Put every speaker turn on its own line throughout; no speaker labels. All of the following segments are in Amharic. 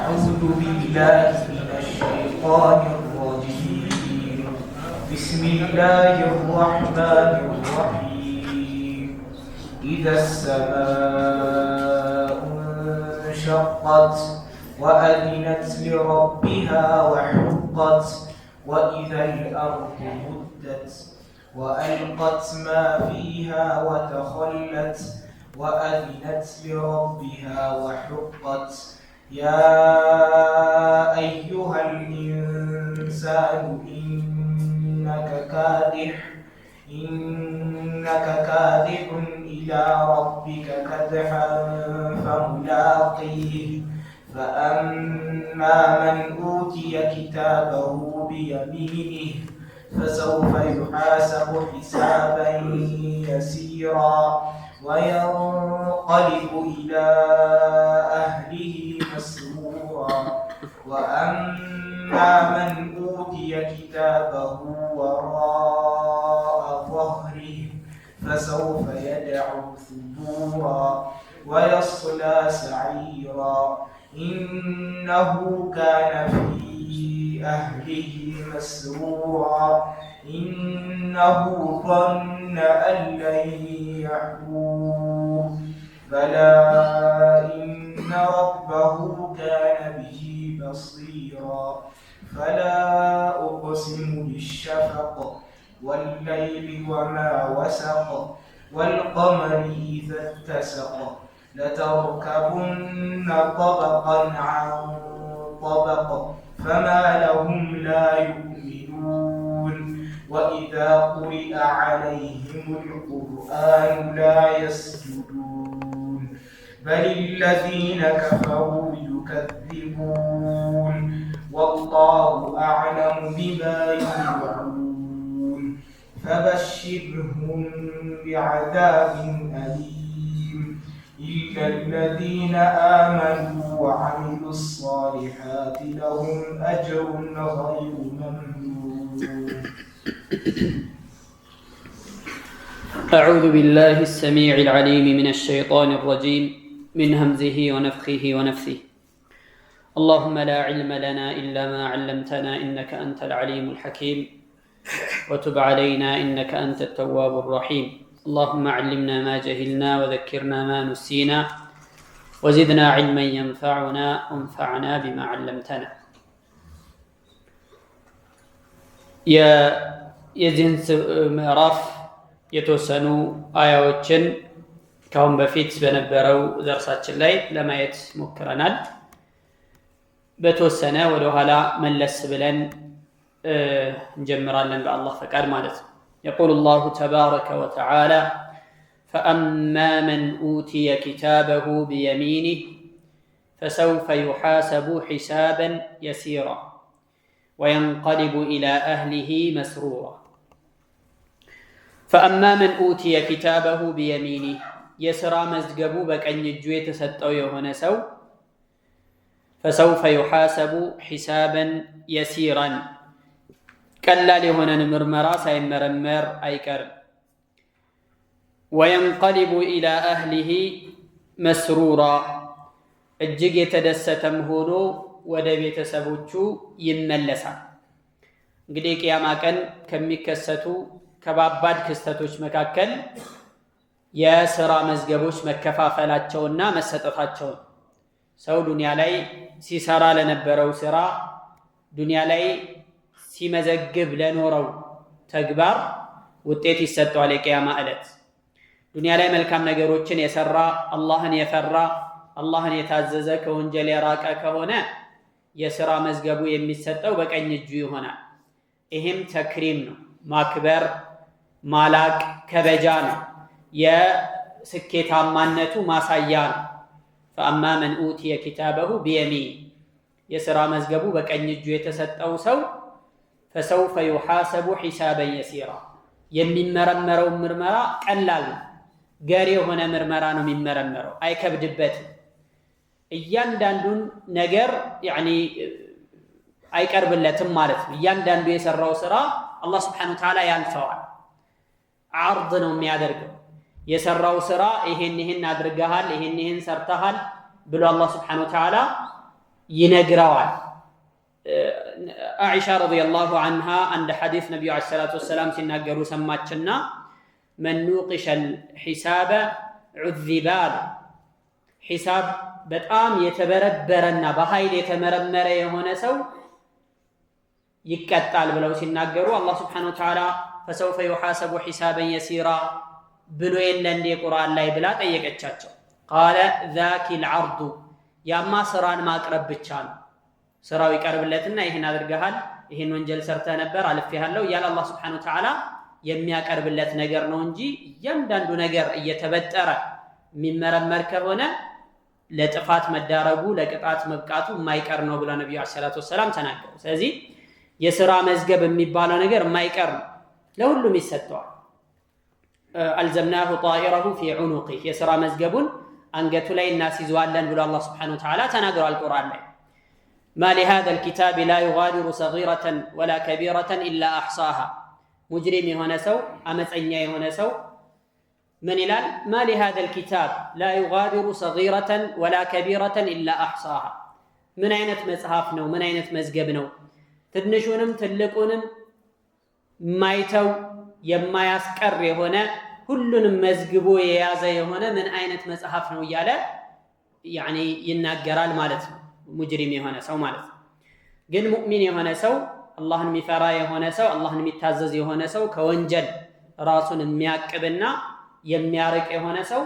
أعوذ بالله من الشيطان الرجيم. بسم الله الرحمن الرحيم. إذا السماء انشقت وأذنت لربها وحقت وإذا الأرض مدت وألقت ما فيها وتخلت وأذنت لربها وحقت يا أيها الإنسان إنك كادح إلى ربك كدحا فملاقيه فأما من أوتي كتابه بيمينه فسوف يحاسب حسابا يسيرا وينقلب إلى أهله مسرورا وأما من أوتي كتابه وراء ظهره فسوف يدعو ثبورا ويصلى سعيرا إنه كان في أهله مسرورا إنه ظن أن لن يحور بلى إن ربه كان به بصيرا فلا أقسم بالشفق والليل وما وسق والقمر إذا اتسق لتركبن طبقا عن طبق فما لهم لا يؤمنون وإذا قرئ عليهم القرآن لا يسجدون بل الذين كفروا يكذبون والله أعلم بما يوعون فبشرهم بعذاب أليم إلا الذين آمنوا وعملوا الصالحات لهم أجر غير ممنون.
أعوذ بالله السميع العليم من الشيطان الرجيم من همزه ونفخه ونفثه. اللهم لا علم لنا إلا ما علمتنا إنك أنت العليم الحكيم وتب علينا إنك أنت التواب الرحيم. اللهم علمنا ما جهلنا وذكرنا ما نسينا وزدنا علما ينفعنا وانفعنا بما علمتنا. የዚህን ምዕራፍ የተወሰኑ አያዎችን ካሁን በፊት በነበረው ደርሳችን ላይ ለማየት ሞክረናል። በተወሰነ ወደ ኋላ መለስ ብለን እንጀምራለን በአላህ ፈቃድ ማለት ነው። يقول الله تبارك وتعالى فأما من أوتي كتابه بيمينه فسوف يحاسب حسابا يسيرا وينقلب إلى أهله مسرورا. فأما من أوتي كتابه بيمينه يسرى مزقبو بكأن يجوي تستو يهون سو فسوف يحاسب حسابا يسيرا ቀላል የሆነን ምርመራ ሳይመረመር አይቀርም። ወየንቀሊቡ ኢላ አህሊሂ መስሩራ እጅግ የተደሰተም ሆኖ ወደ ቤተሰቦቹ ይመለሳል። እንግዲህ ቂያማ ቀን ከሚከሰቱ ከባባድ ክስተቶች መካከል የሥራ መዝገቦች መከፋፈላቸውና መሰጠታቸው። ሰው ዱንያ ላይ ሲሰራ ለነበረው ሥራ ዱንያ ላይ ሲመዘግብ ለኖረው ተግባር ውጤት ይሰጠዋል የቂያማ ዕለት። ዱንያ ላይ መልካም ነገሮችን የሰራ አላህን የፈራ አላህን የታዘዘ ከወንጀል የራቀ ከሆነ የሥራ መዝገቡ የሚሰጠው በቀኝ እጁ ይሆናል። ይህም ተክሪም ነው፣ ማክበር ማላቅ ከበጃ ነው፣ የስኬታማነቱ ማሳያ ነው። ፈአማ መን ኡቲየ ኪታበሁ ቢየሚን የሥራ መዝገቡ በቀኝ እጁ የተሰጠው ሰው ፈሰውፈ ዩሓሰቡ ሒሳበን የሲራ የሚመረመረው ምርመራ ቀላል ነው። ገር የሆነ ምርመራ ነው የሚመረመረው፣ አይከብድበትም። እያንዳንዱን ነገር አይቀርብለትም ማለት ነው። እያንዳንዱ የሰራው ስራ አላህ ስብሓነሁ ወተዓላ ያልፈዋል። ዓርድ ነው የሚያደርገው። የሰራው ስራ ይሄን አድርገሃል፣ ይሄን ሰርተሃል ብሎ አላህ ስብሓነሁ ወተዓላ ይነግረዋል። አኢሻ ረዲየላሁ ዐንሃ አንድ ሐዲስ ነብዩ አለይሂ ሰላቱ ወሰላም ሲናገሩ ሰማችና መን ኑቂሸል ሒሳበ ዑዚባ ሒሳብ በጣም የተበረበረና በኃይል የተመረመረ የሆነ ሰው ይቀጣል ብለው ሲናገሩ አላህ ሱብሓነሁ ወተዓላ ፈሰውፈ ዩሓሰቡ ሒሳበን የሲራ ብሎ የለ እንደ ቁርአን ላይ ብላ ጠየቀቻቸው። ቃለ ዛኪል ዐርዱ ያማ ስራን ማቅረብ ብቻ ነው። ስራው ይቀርብለትና ይህን አድርገሃል፣ ይህን ወንጀል ሰርተህ ነበር አልፌሃለሁ እያለ አላህ ሱብሓነሁ ወተዓላ የሚያቀርብለት ነገር ነው እንጂ እያንዳንዱ ነገር እየተበጠረ የሚመረመር ከሆነ ለጥፋት መዳረጉ ለቅጣት መብቃቱ የማይቀር ነው ብለው ነብዩ አለይሂ ሰላቱ ወሰላም ተናገሩ። ስለዚህ የሥራ መዝገብ የሚባለው ነገር የማይቀር ነው፣ ለሁሉም ይሰጠዋል። አልዘምናሁ ጣኢረሁ ፊ ዑኑቂህ የሥራ መዝገቡን አንገቱ ላይ እናስይዘዋለን ብሎ አላህ ሱብሓነሁ ወተዓላ ተናግሯል ቁርአን ላይ። ማ ሊሃዛል ኪታብ ላ ዩጋዲሩ ሰጊረተን ወላ ከቢረተን ኢላ አሕሳሃ ሙጅሪም የሆነ ሰው አመፀኛ የሆነ ሰው ምን ይላል? ማ ሊሃዛል ኪታብ ላ ዩጋዲሩ ሰጊረተን ወላ ከቢረተን ኢላ አሕሳሃ ምን አይነት መጽሐፍ ነው? ምን አይነት መዝገብ ነው? ትንሹንም ትልቁንም የማይተው የማያስቀር የሆነ ሁሉንም መዝግቦ የያዘ የሆነ ምን አይነት መጽሐፍ ነው እያለ ይናገራል ማለት ነው። ሙጅሪም የሆነ ሰው ማለት ነው። ግን ሙእሚን የሆነ ሰው አላህን የሚፈራ የሆነ ሰው አላህን የሚታዘዝ የሆነ ሰው ከወንጀል ራሱን የሚያቅብና የሚያርቅ የሆነ ሰው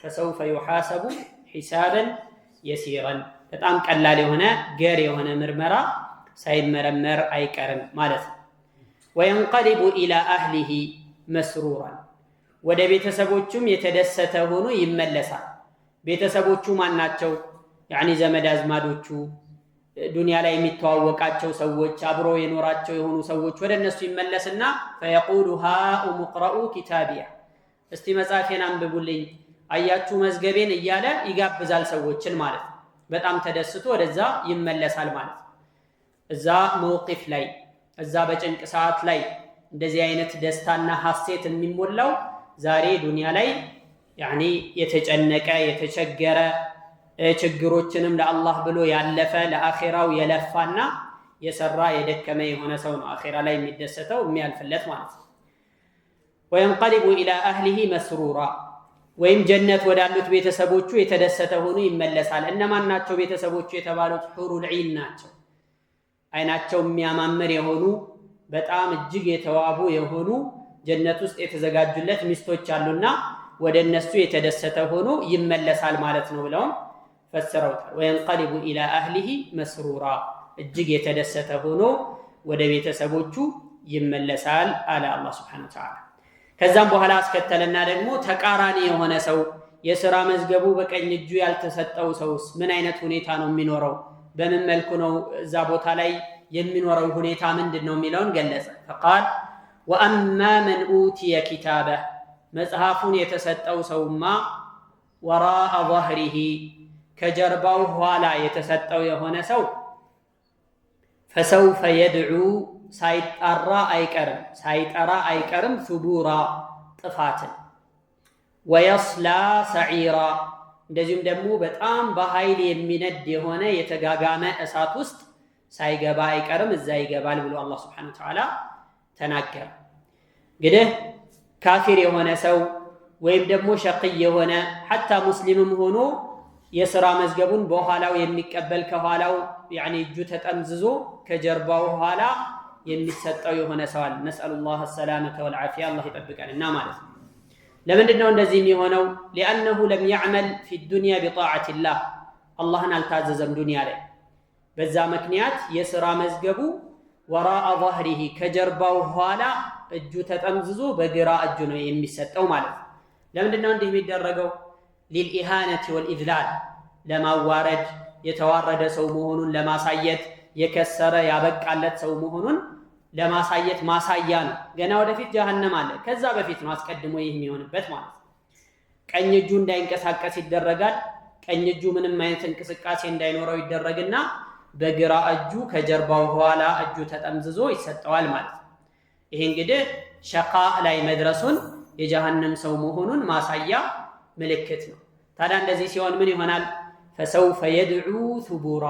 ፈሰውፈ ዩሓሰቡ ሒሳበን የሲረን በጣም ቀላል የሆነ ገር የሆነ ምርመራ ሳይመረመር አይቀርም ማለት ነው። ወየንቀሊቡ ኢላ አህሊሂ መስሩራን ወደ ቤተሰቦቹም የተደሰተ ሆኖ ይመለሳል። ቤተሰቦቹ ማን ናቸው? ዘመድ አዝማዶቹ፣ ዱንያ ላይ የሚተዋወቃቸው ሰዎች፣ አብሮ የኖራቸው የሆኑ ሰዎች ወደ እነሱ ይመለስና ፈየቁሉ ሃኡም ቅረኡ ኪታቢያ እስቲ መጽሐፌን አንብቡልኝ አያችሁ መዝገቤን እያለ ይጋብዛል ሰዎችን ማለት ነው። በጣም ተደስቶ ወደዛ ይመለሳል ማለት ነው። እዛ መውቂፍ ላይ እዛ በጭንቅ ሰዓት ላይ እንደዚህ አይነት ደስታና ሐሴት የሚሞላው ዛሬ ዱንያ ላይ የተጨነቀ የተቸገረ ችግሮችንም ለአላህ ብሎ ያለፈ ለአኺራው የለፋና የሰራ የደከመ የሆነ ሰው ነው አኺራ ላይ የሚደሰተው የሚያልፍለት ማለት ነው። ወየንቀሊቡ ኢላ አህሊሂ መስሩራ ወይም ጀነት ወዳሉት ቤተሰቦቹ የተደሰተ ሆኖ ይመለሳል። እነማን ናቸው ቤተሰቦቹ የተባሉት? ሑሩል ዒን ናቸው። አይናቸው የሚያማምር የሆኑ በጣም እጅግ የተዋቡ የሆኑ ጀነት ውስጥ የተዘጋጁለት ሚስቶች አሉና ወደ እነሱ የተደሰተ ሆኖ ይመለሳል ማለት ነው ብለውም ፈስረውታል። ወየንቀሊቡ ኢላ አህሊሂ መስሩራ እጅግ የተደሰተ ሆኖ ወደ ቤተሰቦቹ ይመለሳል አለ አላህ ሱብሓነሁ ወተዓላ። ከዛም በኋላ አስከተለና ደግሞ ተቃራኒ የሆነ ሰው የሥራ መዝገቡ በቀኝ እጁ ያልተሰጠው ሰውስ ምን አይነት ሁኔታ ነው የሚኖረው? በምን መልኩ ነው እዛ ቦታ ላይ የሚኖረው ሁኔታ ምንድን ነው የሚለውን ገለጸ። ፈቃል ወአማ መን ኡቲየ ኪታበህ መጽሐፉን የተሰጠው ሰውማ ወራአ ظهሪሂ ከጀርባው ኋላ የተሰጠው የሆነ ሰው ፈሰውፈ የድዑ ሳይጠራ አይቀርም ሱቡራ ጥፋትን ወየስላ ሰዒራ እንደዚሁም ደግሞ በጣም በኃይል የሚነድ የሆነ የተጋጋመ እሳት ውስጥ ሳይገባ አይቀርም እዛ ይገባል ብሎ አላህ ሱብሓነሁ ወተዓላ ተናገረ። እንግዲህ ካፊር የሆነ ሰው ወይም ደግሞ ሸቂይ የሆነ ሐታ ሙስሊምም ሆኖ የሥራ መዝገቡን በኋላው የሚቀበል ከኋላው እጁ ተጠምዝዞ ከጀርባው ኋላ የሚሰጠው የሆነ ሰው አለ። ነስአሉላህ ሰላመተ ወልዓፊያ አላህ ይጠብቀንና ማለት ነው። ለምንድን ነው እንደዚህ የሚሆነው? ሊአነሁ ለም ያዕመል ፊ ዱንያ ቢጣዓቲላህ አላህን አልታዘዘም ዱንያ ላይ። በዛ ምክንያት የሥራ መዝገቡ ወራአ ظهሪሂ ከጀርባው ኋላ እጁ ተጠምዝዞ በግራ እጁ ነው የሚሰጠው ማለት ነው። ለምንድን ነው እንዲህ የሚደረገው? ሊልኢሃነቲ ወልኢዝላል ለማዋረድ የተዋረደ ሰው መሆኑን ለማሳየት የከሰረ ያበቃለት ሰው መሆኑን ለማሳየት ማሳያ ነው። ገና ወደፊት ጀሃነም አለ። ከዛ በፊት ነው አስቀድሞ ይህ የሚሆንበት ማለት ነው። ቀኝ እጁ እንዳይንቀሳቀስ ይደረጋል። ቀኝ እጁ ምንም አይነት እንቅስቃሴ እንዳይኖረው ይደረግና በግራ እጁ ከጀርባው ኋላ እጁ ተጠምዝዞ ይሰጠዋል ማለት ነው። ይሄ እንግዲህ ሸቃ ላይ መድረሱን የጀሃነም ሰው መሆኑን ማሳያ ምልክት ነው። ታዲያ እንደዚህ ሲሆን ምን ይሆናል? ፈሰውፈ የድዑ ሱቡራ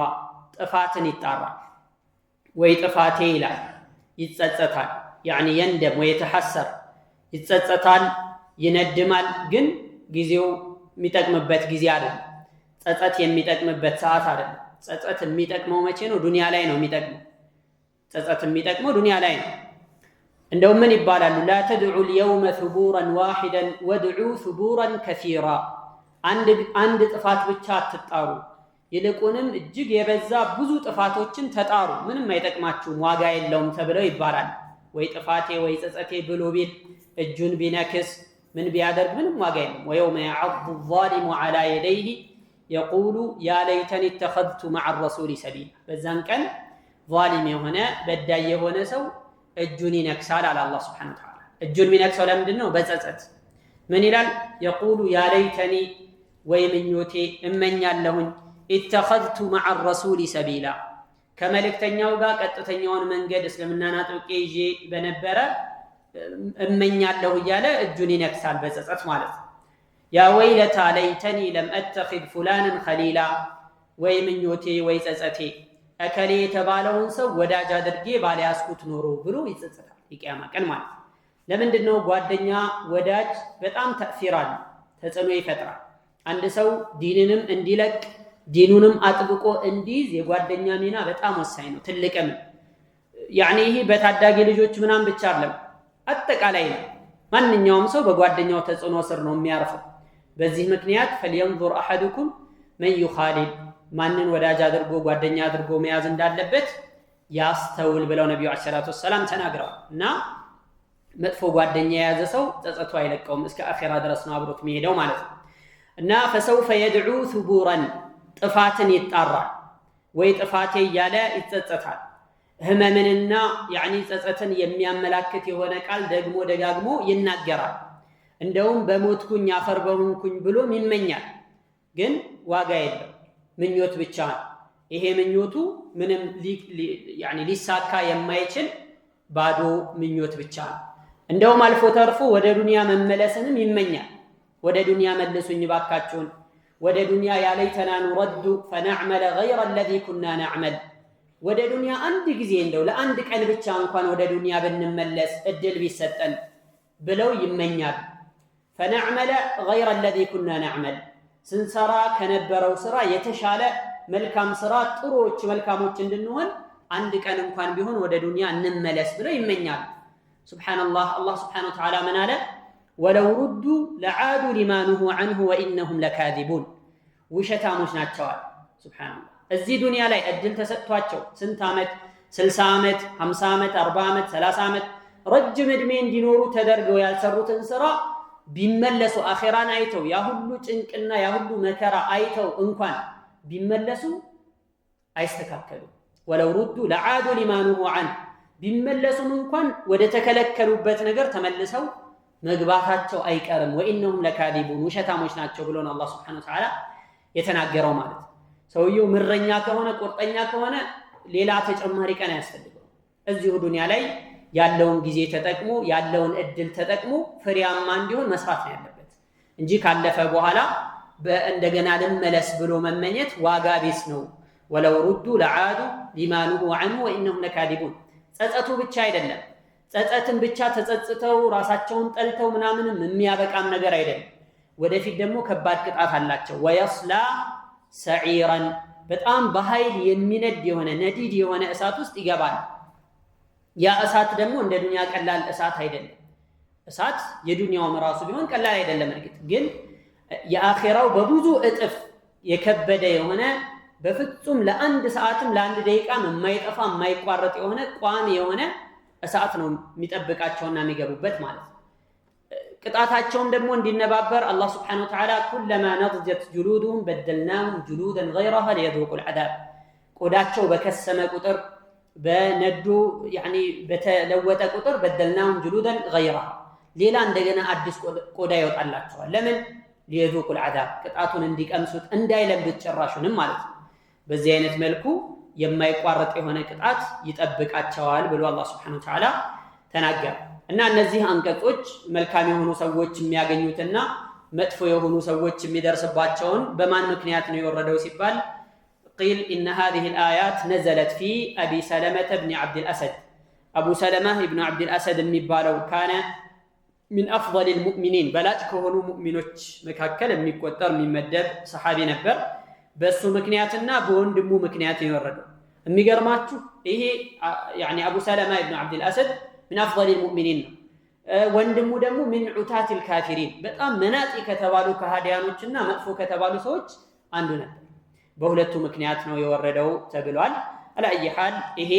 ጥፋትን ይጣራል ወይ ጥፋቴ ይላል ይጸጸታል ያኒ يندم ويتحسر ይጸጸታል ይነድማል ግን ጊዜው የሚጠቅምበት ጊዜ አይደለም ጸጸት የሚጠቅምበት ሰዓት አይደለም ጸጸት የሚጠቅመው መቼ ነው ዱንያ ላይ ነው የሚጠቅመው ጸጸት የሚጠቅመው ዱንያ ላይ ነው እንደው ምን ይባላሉ لا تدعوا اليوم ثبورا واحدا وادعوا ثبورا كثيرا አንድ ጥፋት ብቻ አትጣሩ ይልቁንም እጅግ የበዛ ብዙ ጥፋቶችን ተጣሩ ምንም አይጠቅማችሁም ዋጋ የለውም ተብለው ይባላል ወይ ጥፋቴ ወይ ጸጸቴ ብሎ ቢል እጁን ቢነክስ ምን ቢያደርግ ምንም ዋጋ የለም ويوم يعض الظالم على يديه يقول يا ليتني اتخذت مع الرسول سبيلا በዛን ቀን ዛሊም የሆነ በዳይ የሆነ ሰው እጁን ይነክሳል አለ አላህ Subhanahu Wa Ta'ala እጁን የሚነክሰው ለምንድነው በጸጸት ምን ይላል يقول يا ليتني ወይምኞቴ እመኛለሁኝ اتخذت مع الرسول سبيلا ከመልእክተኛው ጋር ቀጥተኛውን መንገድ እስልምናን አጥብቄ ይዤ በነበረ እመኛለሁ እያለ እጁን ይነክሳል በጸጸት ማለት ያ ወይለታ ለይተኒ ለም አተኺዝ ፉላንን ኸሊላ ወይምኞቴ ወይ ጸጸቴ እከሌ የተባለውን ሰው ወዳጅ አድርጌ ባልያዝኩት ኖሮ ብሎ ይጸጸታል የቂያማ ቀን ማለት ለምንድነው ጓደኛ ወዳጅ በጣም ተእሲር አለ ተጽዕኖ ይፈጥራል አንድ ሰው ዲንንም እንዲለቅ ዲኑንም አጥብቆ እንዲይዝ የጓደኛ ሚና በጣም ወሳኝ ነው ትልቅም ያኒ ይሄ በታዳጊ ልጆች ምናም ብቻ አይደለም አጠቃላይ ነው ማንኛውም ሰው በጓደኛው ተጽዕኖ ስር ነው የሚያርፈው በዚህ ምክንያት فلينظر احدكم من يخالل ማንን ወዳጅ አድርጎ ጓደኛ አድርጎ መያዝ እንዳለበት ያስተውል ብለው ነብዩ አለይሂ ሰላቱ ወሰለም ተናግረዋል እና መጥፎ ጓደኛ የያዘ ሰው ጸጸቱ አይለቀውም እስከ አኺራ ድረስ ነው አብሮት የሚሄደው ማለት ነው እና فسوف يدعو ثبورا ጥፋትን ይጣራል ወይ ጥፋቴ ያለ ይጸጸታል ህመምንና ያኒ ጸጸትን የሚያመላክት የሆነ ቃል ደግሞ ደጋግሞ ይናገራል እንደውም በሞትኩኝ አፈር በሆንኩኝ ብሎም ይመኛል ግን ዋጋ የለም ምኞት ብቻ ይሄ ምኞቱ ምንም ያኒ ሊሳካ የማይችል ባዶ ምኞት ብቻ እንደውም አልፎ ተርፎ ወደ ዱንያ መመለስንም ይመኛል ወደ ዱንያ መልሱኝ ባካችሁን ወደ ዱንያ ያለይተና ንረዱ فنعمل غير الذي كنا نعمل ወደ ዱንያ አንድ ጊዜ እንደው ለአንድ ቀን ብቻ እንኳን ወደ ዱንያ ብንመለስ እድል ቢሰጠን ብለው ይመኛል فنعمل غير الذي كنا نعمل ስንሰራ ከነበረው ስራ የተሻለ መልካም ስራ ጥሩዎች መልካሞች እንድንሆን አንድ ቀን እንኳን ቢሆን ወደ ዱንያ እንመለስ ብለው ይመኛል ሱብሃንአላህ አላህ Subhanahu Wa Ta'ala ምን አለ ولو ردوا لعادوا لما نهوا عنه وانهم لكاذبون ውሸታሞች ናቸው ሱብሃንአላህ እዚህ ዱንያ ላይ እድል ተሰጥቷቸው ስንት አመት 60 አመት 50 አመት 40 አመት 30 አመት ረጅም እድሜ እንዲኖሩ ተደርገው ያልሰሩትን ስራ ቢመለሱ አኺራን አይተው ያ ሁሉ ጭንቅና ያ ሁሉ መከራ አይተው እንኳን ቢመለሱ አይስተካከሉ ولو ردوا لعادوا لما نهوا عنه ቢመለሱም እንኳን ወደ ተከለከሉበት ነገር ተመልሰው መግባታቸው አይቀርም ወኢነሁም ለካዲቡን ውሸታሞች ናቸው ብሎ ነው አላህ Subhanahu Wa Ta'ala የተናገረው ማለት ሰውየው ምረኛ ከሆነ ቁርጠኛ ከሆነ ሌላ ተጨማሪ ቀን ያስፈልገው እዚሁ ዱንያ ላይ ያለውን ጊዜ ተጠቅሞ ያለውን እድል ተጠቅሞ ፍሬያማ እንዲሆን መስራት ነው ያለበት እንጂ ካለፈ በኋላ እንደገና ልመለስ ብሎ መመኘት ዋጋ ቢስ ነው ወለው ሩዱ ለዓዱ لما نهوا عنه وانهم لكاذبون ጸጸቱ ብቻ አይደለም ጸጸትን ብቻ ተጸጽተው ራሳቸውን ጠልተው ምናምንም የሚያበቃም ነገር አይደለም ወደፊት ደግሞ ከባድ ቅጣት አላቸው ወይስላ ሰዒራን በጣም በኃይል የሚነድ የሆነ ነዲድ የሆነ እሳት ውስጥ ይገባል ያ እሳት ደግሞ እንደ ዱንያ ቀላል እሳት አይደለም እሳት የዱንያው ራሱ ቢሆን ቀላል አይደለም እርግጥ ግን የአኺራው በብዙ እጥፍ የከበደ የሆነ በፍጹም ለአንድ ሰዓትም ለአንድ ደቂቃም የማይጠፋ የማይቋረጥ የሆነ ቋሚ የሆነ እሳት ነው የሚጠብቃቸውና የሚገቡበት ማለት ነው ቅጣታቸውም ደግሞ እንዲነባበር አላህ Subhanahu Wa Ta'ala كلما نضجت جلودهم بدلناهم جلودا غيرها ليذوقوا العذاب ቆዳቸው በከሰመ ቁጥር በነዱ ያኒ በተለወጠ ቁጥር بدلناهم جلودا غيرها ሌላ እንደገና አዲስ ቆዳ ይወጣላቸዋል ለምን ليذوقوا العذاب ቅጣቱን እንዲቀምሱት እንዳይለምዱት ጭራሹንም ማለት ነው በዚህ አይነት መልኩ የማይቋረጥ የሆነ ቅጣት ይጠብቃቸዋል ብሎ አላህ Subhanahu Wa Ta'ala ተናገረ እና እነዚህ አንቀጾች መልካም የሆኑ ሰዎች የሚያገኙትና መጥፎ የሆኑ ሰዎች የሚደርስባቸውን በማን ምክንያት ነው የወረደው ሲባል قيل إن هذه الآيات نزلت في أبي سلمة بن عبد الأسد أبو سلمة بن عبد الأسد المبالو كان من أفضل المؤمنين بلاج كهنو مؤمنوش مكاكل من يكوتر من مدب صحابي نبر بس مكنياتنا بوندمو مكنيات يوردو الميقرماتو إيه يعني أبو سلمة بن عبد الأسد من أفضل المؤمنين ወንድሙ ደግሞ من عتات الكافرين በጣም መናጢ ከተባሉ ከሃዲያኖችና መጥፎ ከተባሉ ሰዎች አንዱ ነበር በሁለቱ ምክንያት ነው የወረደው ተብሏል አለይ ሐል ይሄ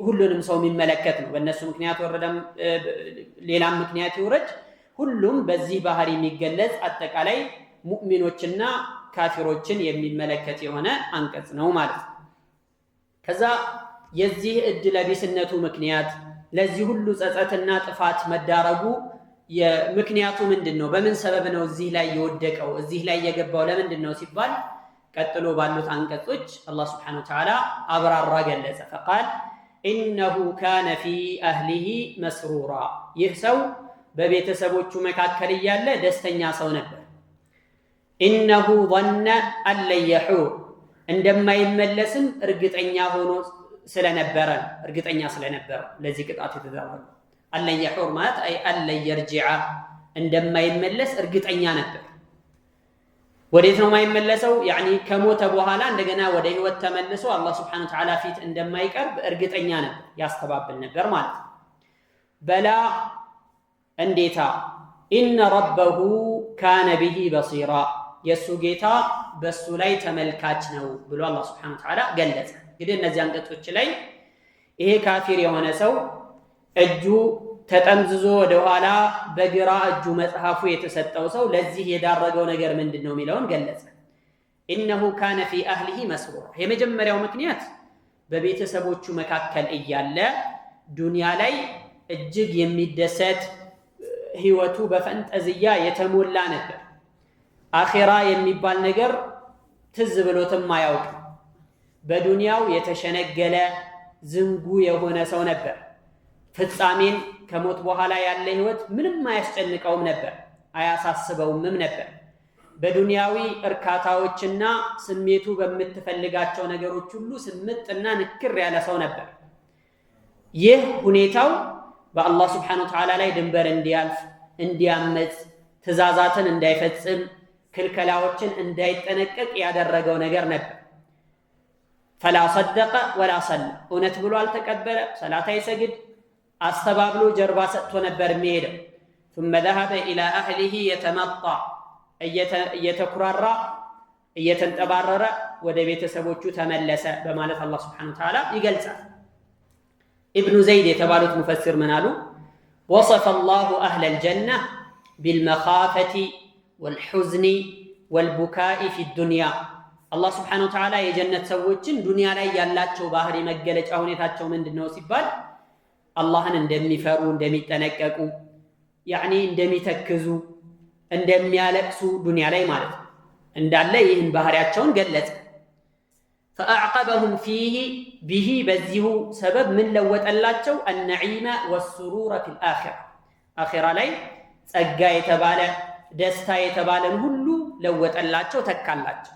ሁሉንም ሰው የሚመለከት ነው በእነሱ ምክንያት ወረደም ሌላም ምክንያት ይወረድ ሁሉም በዚህ ባህሪ የሚገለጽ አጠቃላይ ሙእሚኖችና ካፊሮችን የሚመለከት የሆነ አንቀጽ ነው ማለት ነው ከዛ የዚህ እድለቢስነቱ ምክንያት ለዚህ ሁሉ ጸጸትና ጥፋት መዳረጉ የምክንያቱ ምንድነው በምን ሰበብ ነው እዚህ ላይ የወደቀው እዚህ ላይ የገባው ለምንድነው ሲባል ቀጥሎ ባሉት አንቀጾች አላህ Subhanahu Wa Ta'ala አብራራ ገለጸ فقال انه كان في اهله مسرورا ይህ ሰው በቤተሰቦቹ መካከል ያለ ደስተኛ ሰው ነበር انه ظن ان لا يحور እንደማይመለስም እርግጠኛ ሆኖ ስለነበረ ለዚህ ቅጣት የተደረገ አለ ይሁር ማለት አይ አለ ይርጂዓ እንደማይመለስ እርግጠኛ ነበር ወዴት ነው ማይመለሰው يعني ከሞተ በኋላ እንደገና ወደ ህይወት ተመልሶ አላህ Subhanahu Wa Ta'ala ፊት እንደማይቀርብ እርግጠኛ ነበር ያስተባብል ነበር ማለት በላ እንዴታ ان ربه كان به بصيرا የሱ ጌታ በሱ ላይ ተመልካች ነው ብሎ አላህ Subhanahu Wa Ta'ala ገለጸ እንግዲህ እነዚህ አንቀጾች ላይ ይሄ ካፊር የሆነ ሰው እጁ ተጠምዝዞ ወደ ኋላ በግራ እጁ መጽሐፉ የተሰጠው ሰው ለዚህ የዳረገው ነገር ምንድነው የሚለውን ገለጸ انه كان في اهله مسرورا የመጀመሪያው ምክንያት በቤተሰቦቹ መካከል እያለ ዱንያ ላይ እጅግ የሚደሰት ህይወቱ በፈንጠዝያ የተሞላ ነበር አኺራ የሚባል ነገር ትዝ ብሎትም አያውቅ በዱንያው የተሸነገለ ዝንጉ የሆነ ሰው ነበር ፍጻሜን ከሞት በኋላ ያለ ህይወት ምንም አያስጨንቀውም ነበር አያሳስበውም ነበር በዱንያዊ እርካታዎችና ስሜቱ በመትፈልጋቸው ነገሮች ሁሉ ስምጥና ንክር ያለ ሰው ነበር ይህ ሁኔታው በአላህ Subhanahu Wa Ta'ala ላይ ድንበር እንዲያልፍ እንዲያመጽ ትእዛዛትን እንዳይፈጽም ክልከላዎችን እንዳይጠነቀቅ ያደረገው ነገር ነበር فلا صدق ولا صلى እውነት ብሎ አልተቀበለ ሰላት አይሰግድ አስተባብሎ ጀርባ ሰጥቶ ነበር የሚሄደው ثم ذهب الى اهله يتمطى እየተኩራራ እየተንጠባረረ ወደ ቤተሰቦቹ ተመለሰ በማለት አላህ Subhanahu Wa Ta'ala ይገልጻል ابن زيد የተባሉት ሙፈሲር ምን አሉ وصف الله اهل الجنه بالمخافه والحزن والبكاء في الدنيا አላህ Subhanahu Wa Ta'ala የጀነት ሰዎችን ዱንያ ላይ ያላቸው ባህሪ መገለጫ ሁኔታቸው ምንድነው ሲባል አላህን እንደሚፈሩ እንደሚጠነቀቁ ያኒ እንደሚተክዙ እንደሚያለቅሱ ዱንያ ላይ ማለት እንዳለ ይህን ባህሪያቸውን ገለጸ فأعقبهم فيه به በዚሁ ሰበብ ምን ለወጠላቸው النعيم والسرور في الآخرة آخرة ላይ ጸጋ የተባለ ደስታ የተባለን ሁሉ ለወጠላቸው ተካላቸው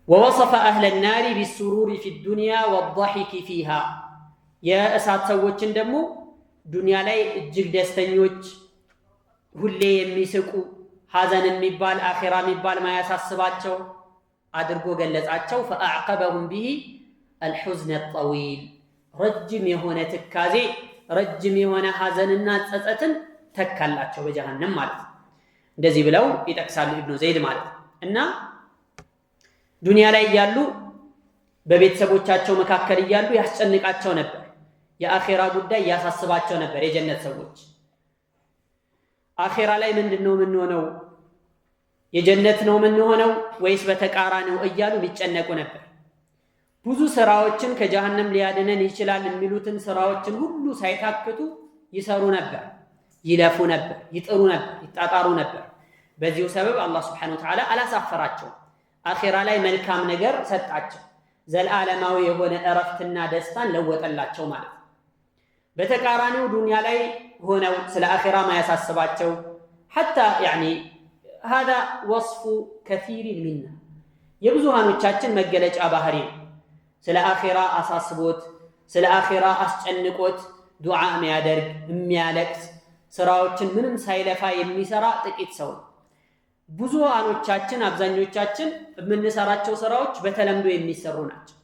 ووصف أهل النار بالسرور في الدنيا والضحك فيها يا أسات سوتشن دمو دنيا لاي እጅግ ደስተኞች ሁሌ የሚስቁ ሐዘን የሚባል አኺራ የሚባል ማያሳስባቸው አድርጎ ገለጻቸው فأعقبهم به الحزن الطويل ረጅም የሆነ ትካዜ ረጅም የሆነ ሐዘንና ጸጸትን ተካላቸው በጀሃነም ማለት እንደዚህ ብለው ይጠቅሳሉ ኢብኑ ዘይድ ማለት እና ዱንያ ላይ ያሉ በቤተሰቦቻቸው መካከል ያሉ ያስጨንቃቸው ነበር የአኺራ ጉዳይ ያሳስባቸው ነበር የጀነት ሰዎች አኺራ ላይ ምንድነው ምን ሆነው የጀነት ነው ምን ሆነው ወይስ በተቃራኒው እያሉ ሊጨነቁ ነበር ብዙ ስራዎችን ከጀሃነም ሊያድነን ይችላል የሚሉትን ስራዎችን ሁሉ ሳይታክቱ ይሰሩ ነበር ይለፉ ነበር ይጥሩ ነበር ይጣጣሩ ነበር በዚሁ ሰበብ አላህ Subhanahu Wa Ta'ala አላሳፈራቸው አኺራ ላይ መልካም ነገር ሰጣቸው ዘልዓለማዊ የሆነ እረፍትና ደስታን ለወጠላቸው ማለት በተቃራኒው ዱንያ ላይ ሆነው ስለ አኺራ ማያሳስባቸው حتى يعني هذا وصف كثير منا የብዙሃኖቻችን መገለጫ ባህሪ ነው። ስለ አኺራ አሳስቦት ስለ አኺራ አስጨንቆት ዱዓ የሚያደርግ የሚያለቅስ ስራዎችን ምንም ሳይለፋ የሚሰራ ጥቂት ሰው ነው። ብዙሃኖቻችን አብዛኞቻችን የምንሰራቸው ስራዎች በተለምዶ የሚሰሩ ናቸው።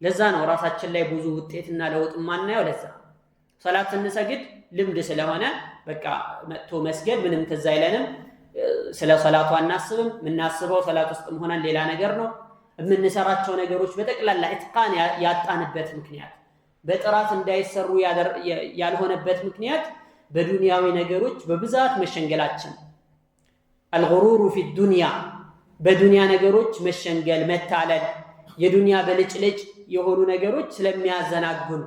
ለዛ ነው ራሳችን ላይ ብዙ ውጤትና ለውጥ ማናየው። ለዛ ሶላት ስንሰግድ ልምድ ስለሆነ በቃ መጥቶ መስገድ ምንም ትዝ አይለንም። ስለ ሶላቱ አናስብም። የምናስበው ሶላት ውስጥ መሆናን ሌላ ነገር ነው። የምንሰራቸው ነገሮች በጠቅላላ ኢትቃን ያጣንበት ምክንያት በጥራት እንዳይሰሩ ያልሆነበት ምክንያት በዱንያዊ ነገሮች በብዛት መሸንገላችን። አልጉሩሩ ፊ ዱንያ በዱንያ ነገሮች መሸንገል መታለል፣ የዱንያ በልጭልጭ የሆኑ ነገሮች ስለሚያዘናጉን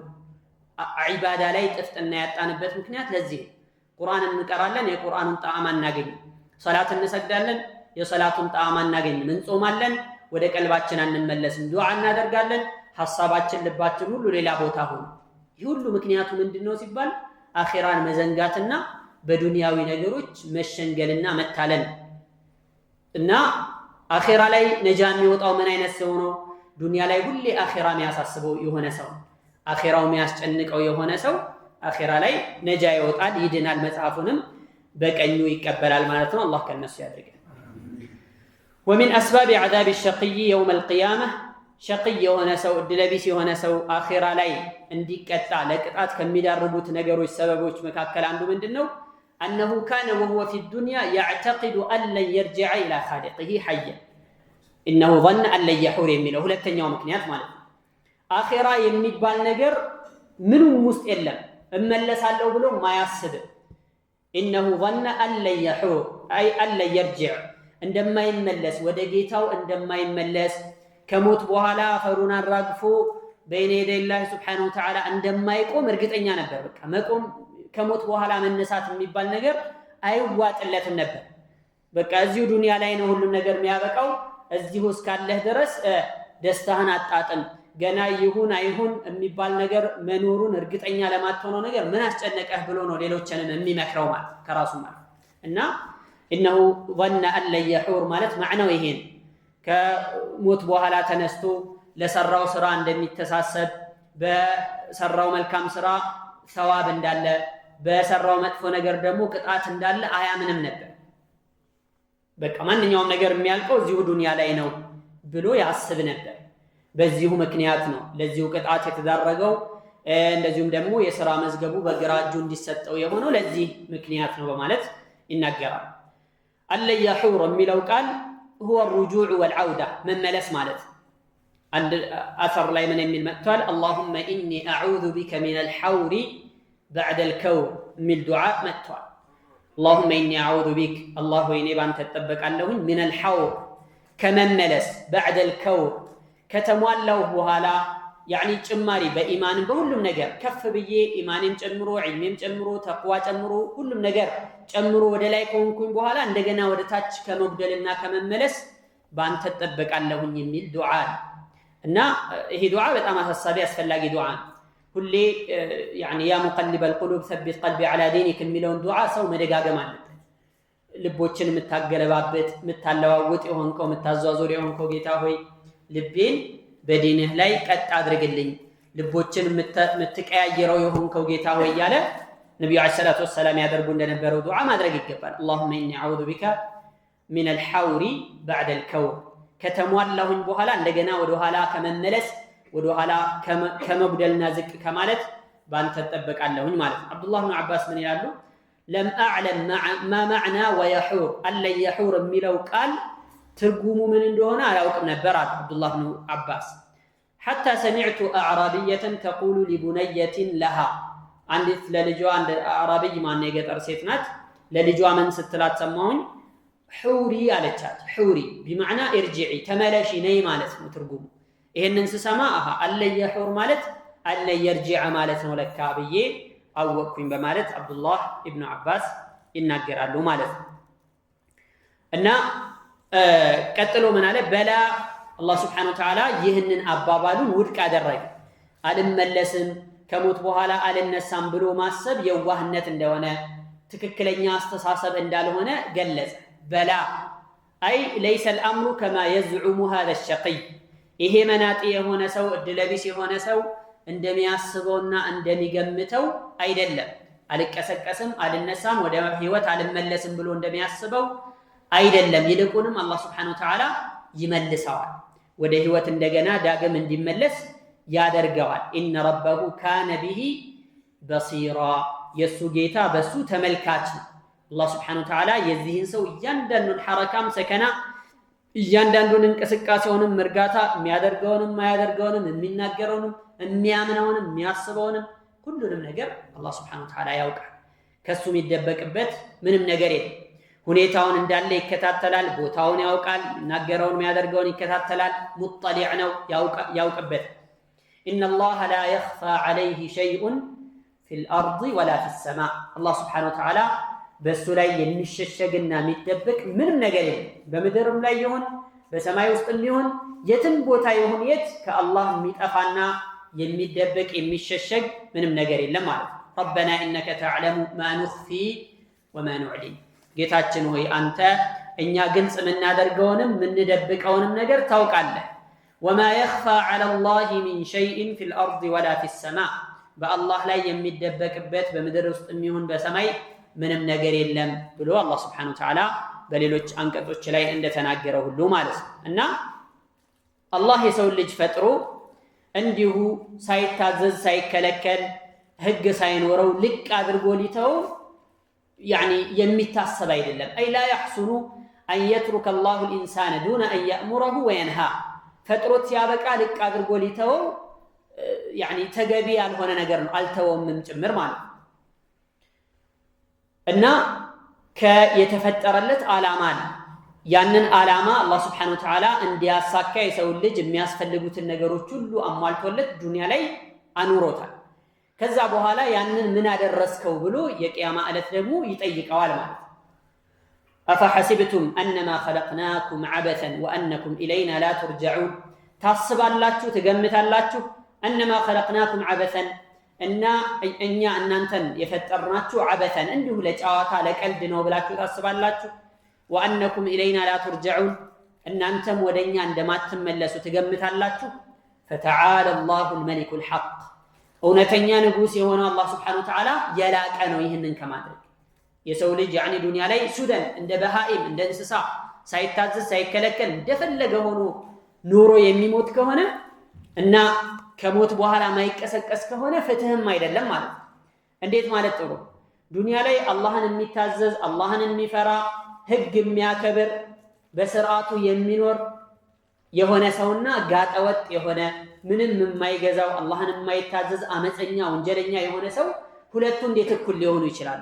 ዒባዳ ላይ ጥፍጥና ያጣንበት ምክንያት ለዚህ። ቁርአን እንቀራለን፣ የቁርአኑን ጣዕም አናገኝም። ሶላት እንሰግዳለን፣ የሶላቱን ጣዕም አናገኝም። እንጾማለን፣ ወደ ቀልባችን አንመለስም። ዱዓ እናደርጋለን፣ ሐሳባችን ልባችን ሁሉ ሌላ ቦታ ሆነ። ይህ ሁሉ ምክንያቱ ምንድነው ሲባል አኺራን መዘንጋትና በዱንያዊ ነገሮች መሸንገልና መታለል። እና አኺራ ላይ ነጃ የሚወጣው ምን አይነት ሰው ነው? ዱንያ ላይ ሁሌ አኺራ የሚያሳስበው የሆነ ሰው፣ አኺራው የሚያስጨንቀው የሆነ ሰው አኺራ ላይ ነጃ ይወጣል፣ ይድናል፣ መጽሐፉንም በቀኙ ይቀበላል ማለት ነው። አላህ ከነሱ ያድርገን። ومن أسباب عذاب الشقي يوم القيامة ሸቅይ የሆነ ሰው እድለቢስ የሆነ ሰው አኺራ ላይ እንዲቀጣ ለቅጣት ከሚዳርጉት ነገሮች ሰበቦች መካከል አንዱ ምንድነው? أنه كان وهو في الدنيا يعتقد أن لن يرجع إلى خالقه حيا إنه ظن أن لن يحور የሚለው ሁለተኛው ምክንያት ማለት ነው። አኺራ የሚባል ነገር ምንም ውስጥ የለም እመለሳለሁ ብሎ ማያስብ إنه ظن أن لن يحور أي أن لن يرجع እንደማይመለስ ወደ ጌታው እንደማይመለስ ከሞት በኋላ ፈሩን አራግፎ በይነ የደይላህ ሱብሓነሁ ወተዓላ እንደማይቆም እርግጠኛ ነበር። በቃ መቆም ከሞት በኋላ መነሳት የሚባል ነገር አይዋጥለትም ነበር። በቃ እዚሁ ዱንያ ላይ ነው ሁሉም ነገር የሚያበቃው። እዚሁ እስካለህ ድረስ ደስታህን አጣጥም፣ ገና ይሁን አይሁን የሚባል ነገር መኖሩን እርግጠኛ ለማትሆነው ነገር ምን አስጨነቀህ ብሎ ነው ሌሎችንም የሚመክረው ማለት ከራሱ ማለት እና إنه ظن أن لن يحور ማለት ማዕናው ይሄን ከሞት በኋላ ተነስቶ ለሰራው ስራ እንደሚተሳሰብ በሰራው መልካም ስራ ሰዋብ እንዳለ በሰራው መጥፎ ነገር ደግሞ ቅጣት እንዳለ አያምንም ነበር። በቃ ማንኛውም ነገር የሚያልቀው እዚሁ ዱንያ ላይ ነው ብሎ ያስብ ነበር። በዚሁ ምክንያት ነው ለዚሁ ቅጣት የተዳረገው። እንደዚሁም ደግሞ የሥራ መዝገቡ በግራ እጁ እንዲሰጠው የሆነው ለዚህ ምክንያት ነው በማለት ይናገራል። አለን የሑር የሚለው ቃል هو الرجوع والعودة من ملس مالت عند أثر لا من المقتال اللهم إني أعوذ بك من الحور بعد الكور من الدعاء مقتال اللهم إني أعوذ بك الله إني بان تتبك عليهن من الحور كمن ملس بعد الكور كتموال له هلا يعني جماري بإيمان بكلهم نجار كف بيه إيمانهم جمرو علمهم جمرو تقوى جمرو كلهم نجار جمرو وده لا يكون بهلا عندنا وده تاج كمقدلنا كمن ملس بان تتبك عليهن يميل دعاء إن هي دعاء بتأمل الصبي أسفل دعاء كل يعني يا مقلب القلوب ثبت قلبي على دينك الملون دعاء سو مدقا جمال لبوتشن متاجل بابت متالواوت يهونكو متازوزور يهونكو جيتاهوي لبين በዲንህ ላይ ቀጥ አድርግልኝ ልቦችን ምትቀያየረው የሆንከው ጌታ ሆይ ያለ ነብዩ አለይሂ ሰላቱ ወሰለም ያደርጉ እንደነበረው ዱዓ ማድረግ ይገባል። اللهم اني اعوذ بك من الحور بعد الكور ከተሟላሁኝ በኋላ እንደገና ወደ ኋላ ከመመለስ ወደ ኋላ ከመጉደልና ዝቅ ከማለት ባንተ ተጠበቃለሁኝ ማለት ነው። አብዱላህ ኢብኑ አባስ ምን ይላሉ? لم اعلم ما معنى ويحور الا يحور የሚለው ቃል ትርጉሙ ምን እንደሆነ አላውቅም ነበር አለ አብዱላህ ኢብኑ አባስ حتى سمعت اعرابيه تقول لبنيه لها አንዲት ለልጇ አንድ አዕራቢይ ማን የገጠር ሴት ናት ለልጇ ምን ስትላት ሰማሁኝ ሑሪ አለቻት ሑሪ بمعنى ارجعي ተመለሺ ነይ ማለት ነው ትርጉሙ ይሄንን ስሰማ አለ የሑር ማለት አለ يرجع ማለት ነው ለካ ብዬ አወቅኩኝ በማለት አብዱላህ ኢብኑ አባስ ይናገራሉ ማለት ነው። እና ቀጥሎ ምን አለ በላ አላህ Subhanahu Wa Ta'ala ይህንን አባባሉን ውድቅ አደረገ። አልመለስም ከሞት በኋላ አልነሳም ብሎ ማሰብ የዋህነት እንደሆነ ትክክለኛ አስተሳሰብ እንዳልሆነ ገለጸ። በላ أي ليس الأمر كما يزعم هذا الشقي إيه مناطي هنا سو الدلبيس هنا سو عندما يصبون عندما يجمتوا أيدلم على كسم على النسام وده هيوت على الملسم بلون عندما يصبوا أيدلم يلقونهم الله سبحانه وتعالى يملسوا وده هيوت عندنا داعم من يملس يادر جوال إن ربه كان به بصيرا يسوجيتا بسو تملكاتنا الله سبحانه وتعالى يزهين سو يندن الحركام سكنا يندن انكسكاسيونم مرغاتا ميادرغونم ما يادرغونم ميناغرونم ميامنونم مياسبونم كلንም ነገር الله سبحانه وتعالى ያውቃል ከሱ የሚደበቅበት ምንም ነገር የለም ሁኔታውን እንዳለ ይከታተላል ቦታውን ያውቃል ናገረውን የሚያደርገውን ይከታተላል ሙጠሊዕ ነው ያውቅበት ان الله لا يخفى عليه شيء في الارض ولا في السماء الله سبحانه وتعالى በሱ ላይ የሚሸሸግና የሚደበቅ ምንም ነገር የለም በመድርም ላይ ይሁን በሰማይ ውስጥም ይሁን የትም ቦታ ይሁን የት ከአላህ የሚጠፋና የሚደበቅ የሚሸሸግ ምንም ነገር የለም ማለት ربنا انك تعلم ما نخفي وما نعلن ጌታችን ሆይ አንተ እኛ ግልጽ የምናደርገውንም የምንደብቀውንም ነገር ታውቃለህ وما يخفى على الله من شيء في الارض ولا في السماء በአላህ ላይ የሚደበቅበት በመድር ውስጥም ይሁን በሰማይ ምንም ነገር የለም ብሎ አላህ Subhanahu Wa Ta'ala በሌሎች አንቀጾች ላይ እንደተናገረው ሁሉ ማለት እና አላህ የሰው ልጅ ፈጥሮ እንዲሁ ሳይታዘዝ ሳይከለከል ህግ ሳይኖረው ልቅ አድርጎ ሊተው يعني የሚታሰብ አይደለም اي لا يحسن ان يترك الله الانسان دون ان يأمره وينهى ፈጥሮት ያበቃ ልቅ አድርጎ ሊተው يعني ተገቢ ያልሆነ ነገር ነው አልተወምም ጭምር ማለት እና ከየተፈጠረለት ዓላማ ያንን ዓላማ አላህ Subhanahu Wa Ta'ala እንዲያሳካ የሰው ልጅ የሚያስፈልጉትን ነገሮች ሁሉ አሟልቶለት ዱንያ ላይ አኑሮታል ከዛ በኋላ ያንን ምን አደረስከው ብሎ የቂያማ ዕለት ደግሞ ይጠይቀዋል ማለት أفحسبتم أنما خلقناكم عبثا وأنكم إلينا لا ترجعون ታስባላችሁ ትገምታላችሁ أنما خلقناكم عبثا እና እኛ እናንተን የፈጠርናችሁ عبثا እንዲሁ ለጫዋታ ለቀልድ ነው ብላችሁ ታስባላችሁ وأنكم إلينا لا ترجعون እናንተም ወደኛ እንደማትመለሱ ትገምታላችሁ فتعالى الله الملك الحق እውነተኛ ንጉስ የሆነው አላህ Subhanahu Wa Ta'ala የላቀ ነው ይህንን ከማድረግ የሰው ልጅ يعني ዱንያ ላይ ሱደን እንደ በሃኢም እንደ እንስሳ ሳይታዘዝ ሳይከለከል እንደፈለገ ሆኖ ኑሮ የሚሞት ከሆነ እና ከሞት በኋላ ማይቀሰቀስ ከሆነ ፍትህም አይደለም ማለት እንዴት ማለት ጥሩ ዱንያ ላይ አላህን የሚታዘዝ አላህን የሚፈራ ህግ የሚያከብር በስርዓቱ የሚኖር የሆነ ሰውና ጋጠወጥ የሆነ ምንም የማይገዛው አላህን የማይታዘዝ አመፀኛ ወንጀለኛ የሆነ ሰው ሁለቱ እንዴት እኩል ሊሆኑ ይችላሉ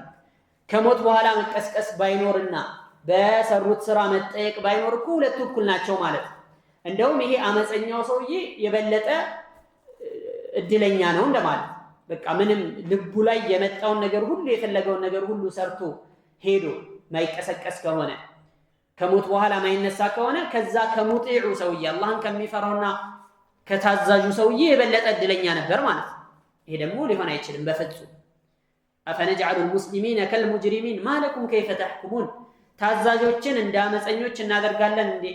ከሞት በኋላ መቀስቀስ ባይኖርና በሰሩት ስራ መጠየቅ ባይኖር እኮ ሁለቱ እኩል ናቸው ማለት እንደውም ይሄ አመፀኛው ሰውዬ የበለጠ እድለኛ ነው እንደማለት በቃ ምንም ልቡ ላይ የመጣውን ነገር ሁሉ የፈለገውን ነገር ሁሉ ሰርቶ ሄዶ ማይቀሰቀስ ከሆነ ከሞት በኋላ ማይነሳ ከሆነ ከዛ ከሙጢዑ ሰውዬ አላህን ከሚፈራውና ከታዛዡ ሰውዬ የበለጠ እድለኛ ነበር ማለት ይሄ ደግሞ ሊሆን አይችልም በፍጹም أفنجعل المسلمين كالمجرمين ما لكم كيف تحكمون ታዛዦችን እንደ አመፀኞች እናደርጋለን እንዴ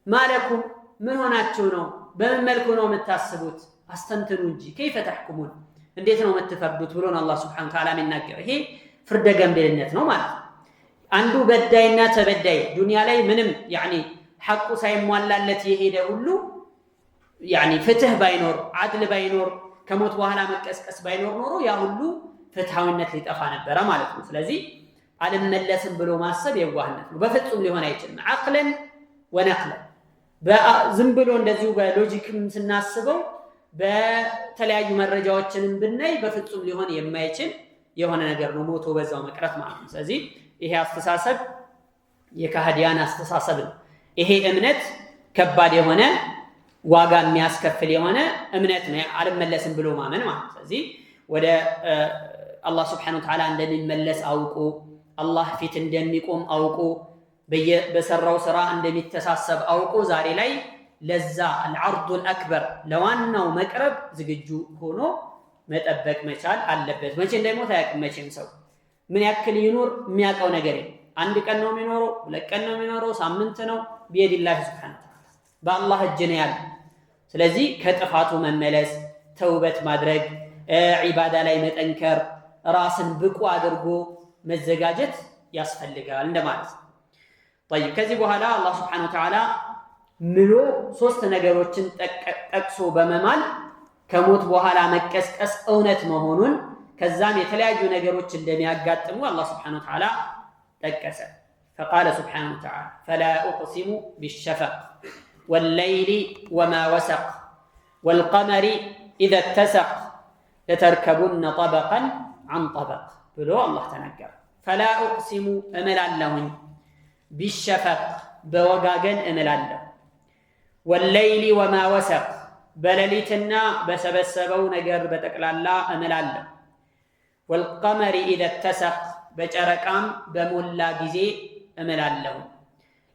ማለኩም ምን ሆናችሁ ነው በምን መልኩ ነው የምታስቡት አስተንትኑ እንጂ كيف تحكمون እንዴት ነው የምትፈርዱት ብሎን አላህ Subhanahu Wa Ta'ala የሚናገር ይሄ ፍርደ ገምድልነት ነው ማለት አንዱ በዳይና ተበዳይ ዱንያ ላይ ምንም يعني ሐቁ ሳይሟላለት የሄደ ሁሉ يعني ፍትህ ባይኖር አድል ባይኖር ከሞት በኋላ መቀስቀስ ባይኖር ኖሮ ያ ሁሉ ፍትሃዊነት ሊጠፋ ነበር ማለት ነው ስለዚህ አልመለስም ብሎ ማሰብ የዋህነት ነው በፍጹም ሊሆን አይችልም አቅለን ወነቅለን ዝም ብሎ እንደዚሁ በሎጂክም ስናስበው በተለያዩ መረጃዎችንም ብናይ በፍጹም ሊሆን የማይችል የሆነ ነገር ነው ሞቶ በዛው መቅረት ማለት ነው ስለዚህ ይሄ አስተሳሰብ የካህዲያን አስተሳሰብ ነው ይሄ እምነት ከባድ የሆነ ዋጋ የሚያስከፍል የሆነ እምነት ነው አልመለስም ብሎ ማመን ማለት ስለዚህ ወደ አላህ Subhanahu Wa Ta'ala እንደሚመለስ አውቆ አላህ ፊት እንደሚቆም አውቆ በሰራው ስራ እንደሚተሳሰብ አውቆ ዛሬ ላይ ለዛ العرض الاكبر ለዋናው መቅረብ ዝግጁ ሆኖ መጠበቅ መቻል አለበት መቼ እንደሞት አያውቅም መቼም ሰው ምን ያክል ይኖር የሚያውቀው ነገር አንድ ቀን ነው የሚኖረው፣ ሁለት ቀን ነው የሚኖረው፣ ሳምንት ነው? ቢየዲላህ ሱብሓነሁ ወተዓላ በአላህ እጅ ነው ያለው። ስለዚህ ከጥፋቱ መመለስ፣ ተውበት ማድረግ፣ ዒባዳ ላይ መጠንከር፣ ራስን ብቁ አድርጎ መዘጋጀት ያስፈልጋል እንደማለት ነው። طيب ከዚህ በኋላ አላህ ሱብሓነሁ ወተዓላ ምሎ ሶስት ነገሮችን ጠቅሶ በመማል ከሞት በኋላ መቀስቀስ እውነት መሆኑን ከዛም የተለያዩ ነገሮች እንደሚያጋጥሙ አላህ ሱብሓነሁ ወተዓላ ጠቀሰ። فقال سبحانه وتعالى فلا أقسم بالشفق والليل وما وسق والقمر إذا اتسق لتركبن طبقا عن طبق ብሎ አላህ ተናገረ። فلا أقسم እምላለሁኝ بالشفق በወጋገን እምላለሁ والليل وما وسق በሌሊትና በሰበሰበው ነገር በጠቅላላ እምላለሁ والقمر إذا اتسق በጨረቃም በሞላ ጊዜ እምላለሁ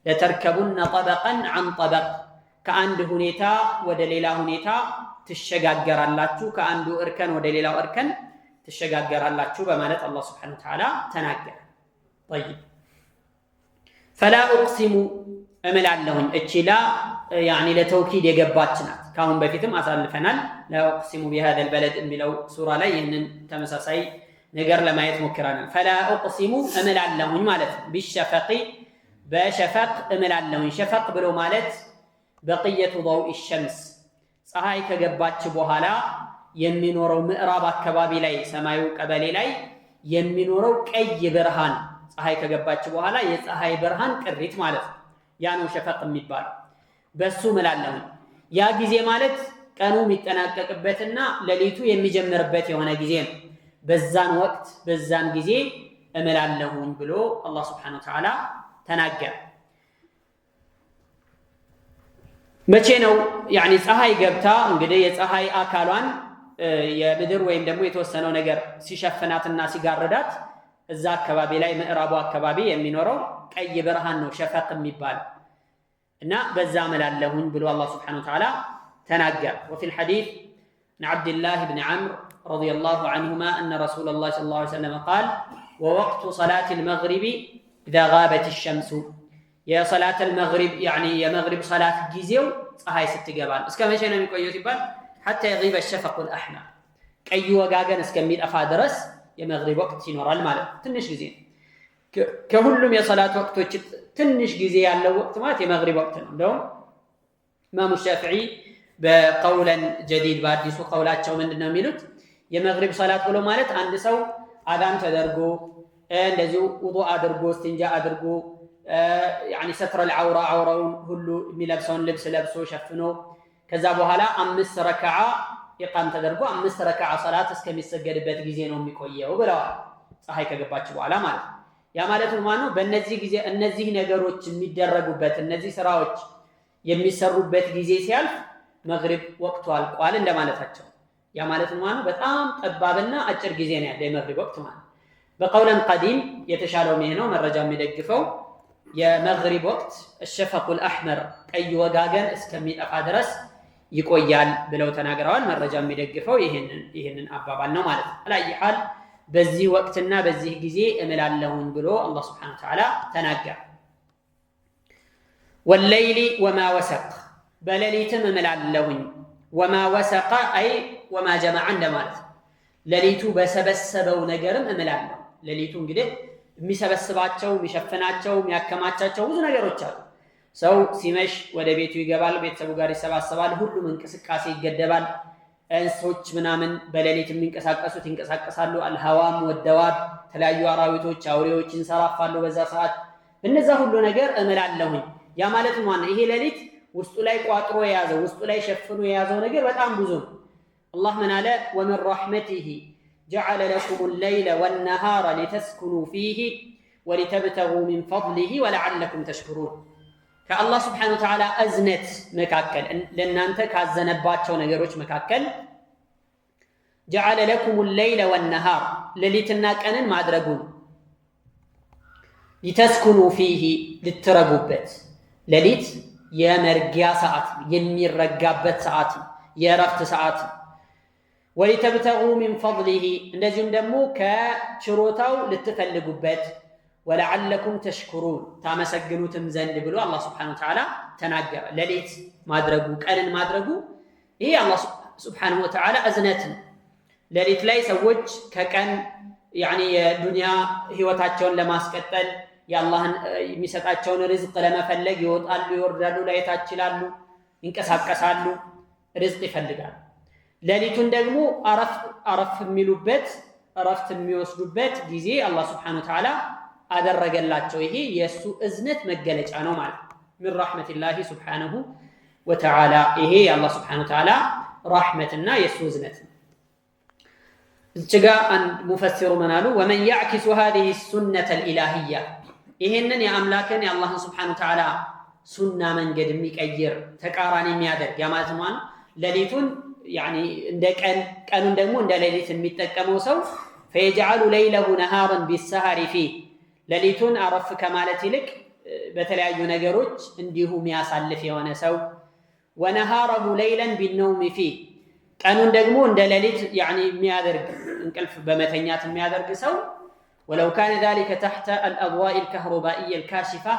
ለተርከቡነ ጠበቀን عن ጠበቅ ከአንድ ሁኔታ ወደ ሌላ ሁኔታ ትሸጋገራላችሁ፣ ከአንዱ እርከን ወደ ሌላው እርከን ትሸጋገራላችሁ በማለት አላህ ሱብሓነሁ ወተዓላ ተናገረ። طيب فلا أقسم እምላለሁኝ እቺ ላ ያኒ ለተውኪድ የገባች ናት። ካሁን በፊትም አሳልፈናል። لا أقسم بهذا البلد የሚለው ሱራ ላይ ይህንን ተመሳሳይ ነገር ለማየት ሞክረናል። فلا أقسم እምላለሁኝ ማለት ነው። بالشفق በሸፈቅ እምላለሁኝ። ሸፈቅ ብሎ ማለት በቅየቱ ضوء الشمس ፀሐይ ከገባች በኋላ የሚኖረው ምዕራብ አካባቢ ላይ ሰማዩ ቀበሌ ላይ የሚኖረው ቀይ ብርሃን ፀሐይ ከገባች በኋላ የፀሐይ ብርሃን ቅሪት ማለት ነው። ያ ነው ሸፈቅ የሚባለው። በሱ እምላለሁኝ። ያ ጊዜ ማለት ቀኑ የሚጠናቀቅበትና ሌሊቱ የሚጀምርበት የሆነ ጊዜ ነው። በዛን ወቅት በዛን ጊዜ እምላለሁኝ ብሎ አላህ ሱብሓነሁ ወተዓላ ተናገረ። መቼ ነው ያኒ ፀሐይ ገብታ እንግዲህ የፀሐይ አካሏን የምድር ወይም ደግሞ የተወሰነው ነገር ሲሸፍናትና ሲጋርዳት እዛ አካባቢ ላይ ምዕራቡ አካባቢ የሚኖረው ቀይ ብርሃን ነው ሸፈቅ የሚባለው እና በዛ እምላለሁኝ ብሎ አላህ ሱብሓነሁ ወተዓላ ተናገረ። وفي الحديث عن عبد الله بن عمرو رضي الله عنهما أن رسول الله صلى الله عليه وسلم قال ووقت صلاة المغرب إذا غابت الشمس يا صلاة المغرب يعني يا مغرب صلاة ጊዜው ፀሐይ ስትገባል እስከ መቼ ነው የሚቆየው ሲባል حتى يغيب الشفق الأحمر ቀዩ ወጋገን እስከሚጠፋ ድረስ የመግሪብ ወቅት ይኖራል ማለት ትንሽ ጊዜ ከሁሉም የሶላት ወቅቶች ትንሽ ጊዜ ያለው ወቅት ማለት የመግሪብ ወቅት ነው። እንደውም ኢማሙ ሻፊዒ በቀውለን ጀዲድ በአዲሱ ቀውላቸው ምንድነው የሚሉት የመግሪብ ሶላት ብሎ ማለት አንድ ሰው አዳን ተደርጎ እንደዚሁ ውዱእ አድርጎ እስቲንጃ አድርጎ ያኒ ሰትረ العوره አውራውን ሁሉ የሚለብሰውን ልብስ ለብሶ ሸፍኖ ከዛ በኋላ 5 ረካዓ ኢቃም ተደርጎ 5 ረካዓ ሶላት እስከሚሰገድበት ጊዜ ነው የሚቆየው ብለዋል። ፀሐይ ከገባች በኋላ ማለት ነው። ያ ማለት ነው በእነዚህ ጊዜ እነዚህ ነገሮች የሚደረጉበት እነዚህ ስራዎች የሚሰሩበት ጊዜ ሲያልፍ መግሪብ ወቅቱ አልቋል እንደማለታቸው። ያ ማለት ነው በጣም ጠባብና አጭር ጊዜ ነው ያለው የመግሪብ ወቅት ማለት። በቀውለን ቀዲም የተሻለው ነው መረጃ የሚደግፈው የመግሪብ ወቅት الشفق الأحمر ቀይ ወጋገን እስከሚጠፋ ድረስ ይቆያል ብለው ተናግረዋል። መረጃ የሚደግፈው ይሄንን አባባል ነው ማለት ነው። አላይ ሐል በዚህ ወቅትና በዚህ ጊዜ እምላለሁኝ ብሎ አላህ Subhanahu Wa Ta'ala ተናገረ። والليل وما وسق በሌሊትም እምላለሁኝ وما وسق أي وما جمع እንደማለት ሌሊቱ በሰበሰበው ነገርም እምላለሁ። ሌሊቱ እንግዲህ የሚሰበስባቸው የሚሸፍናቸው የሚያከማቻቸው ብዙ ነገሮች አሉ። ሰው ሲመሽ ወደ ቤቱ ይገባል፣ ቤተሰቡ ጋር ይሰባሰባል፣ ሁሉም እንቅስቃሴ ይገደባል። እንስሶች ምናምን በሌሊት የሚንቀሳቀሱት ይንቀሳቀሳሉ። አልሃዋም ወደዋብ ተለያዩ አራዊቶች አውሬዎች ይንሰራፋሉ በዛ ሰዓት። እነዛ ሁሉ ነገር እምላለሁኝ። ያ ማለት ነው ይሄ ሌሊት ውስጡ ላይ ቋጥሮ የያዘው ውስጡ ላይ ሸፍኖ የያዘው ነገር በጣም ብዙ ነው። አላህ ምን አለ ومن رحمته جعل لكم الليل والنهار لتسكنوا فيه ولتبتغوا من فضله ولعلكم تشكرون ከአላህ Subhanahu Wa Ta'ala እዝነት መካከል ለእናንተ ካዘነባቸው ነገሮች መካከል جعل لكم الليل والنهار ሌሊትና ቀንን ማድረጉን لتسكنوا فيه ልትረጉበት ሌሊት የመርጊያ ሰዓት የሚረጋበት ሰዓት የእረፍት ሰዓት ولتبتغوا من فضله እንደዚሁም ደግሞ ከችሮታው ልትፈልጉበት ወለዓለኩም ተሽኩሩን ታመሰግኑትም ዘንድ ብሎ አላህ ሱብሓነሁ ወተዓላ ተናገረ። ሌሊት ማድረጉ ቀንን ማድረጉ ይሄ አላህ ሱብሓነሁ ወተዓላ እዝነት ነው። ሌሊት ላይ ሰዎች ከቀን የዱንያ ህይወታቸውን ለማስቀጠል የአላህን የሚሰጣቸውን ርዝቅ ለመፈለግ ይወጣሉ፣ ይወርዳሉ፣ ላይታች ይላሉ፣ ይንቀሳቀሳሉ፣ ርዝቅ ይፈልጋሉ። ሌሊቱን ደግሞ አረፍ የሚሉበት እረፍት የሚወስዱበት ጊዜ አላህ ሱብሓነሁ ወተዓላ አደረገላቸው። ይሄ የእሱ እዝነት መገለጫ ነው ማለት ነው። ሚን ረሕመቲላሂ ሱብሓነሁ ወተዓላ ይሄ የአላህ ሱብሓነሁ ወተዓላ ረሕመትና የእሱ እዝነት ነው። እዚህ ጋር አንድ ሙፈሲሩ ምን አሉ? ወመን ያዕኪሱ ሃዚሂ ሱነተ ልኢላሂያ ይሄንን የአምላክን የአላህን ሱብሓነሁ ወተዓላ ሱና መንገድ የሚቀይር ተቃራኒ የሚያደርግ ያማለት ነው። ሌሊቱን እንደ ቀኑን ደግሞ እንደ ሌሊት የሚጠቀመው ሰው ፈየጅዐሉ ለይለሁ ነሃረን ቢሰሃሪ ፊህ ሌሊቱን አረፍ ከማለት ይልቅ በተለያዩ ነገሮች እንዲሁ የሚያሳልፍ የሆነ ሰው ወነሃረሁ ለይለን ቢነውሚ ፊህ ቀኑን ደግሞ እንደ ሌሊት የሚያደርግ እንቅልፍ በመተኛት የሚያደርግ ሰው ወለው ካነ ذلك تحت الأضواء الكهربائية الكاشفة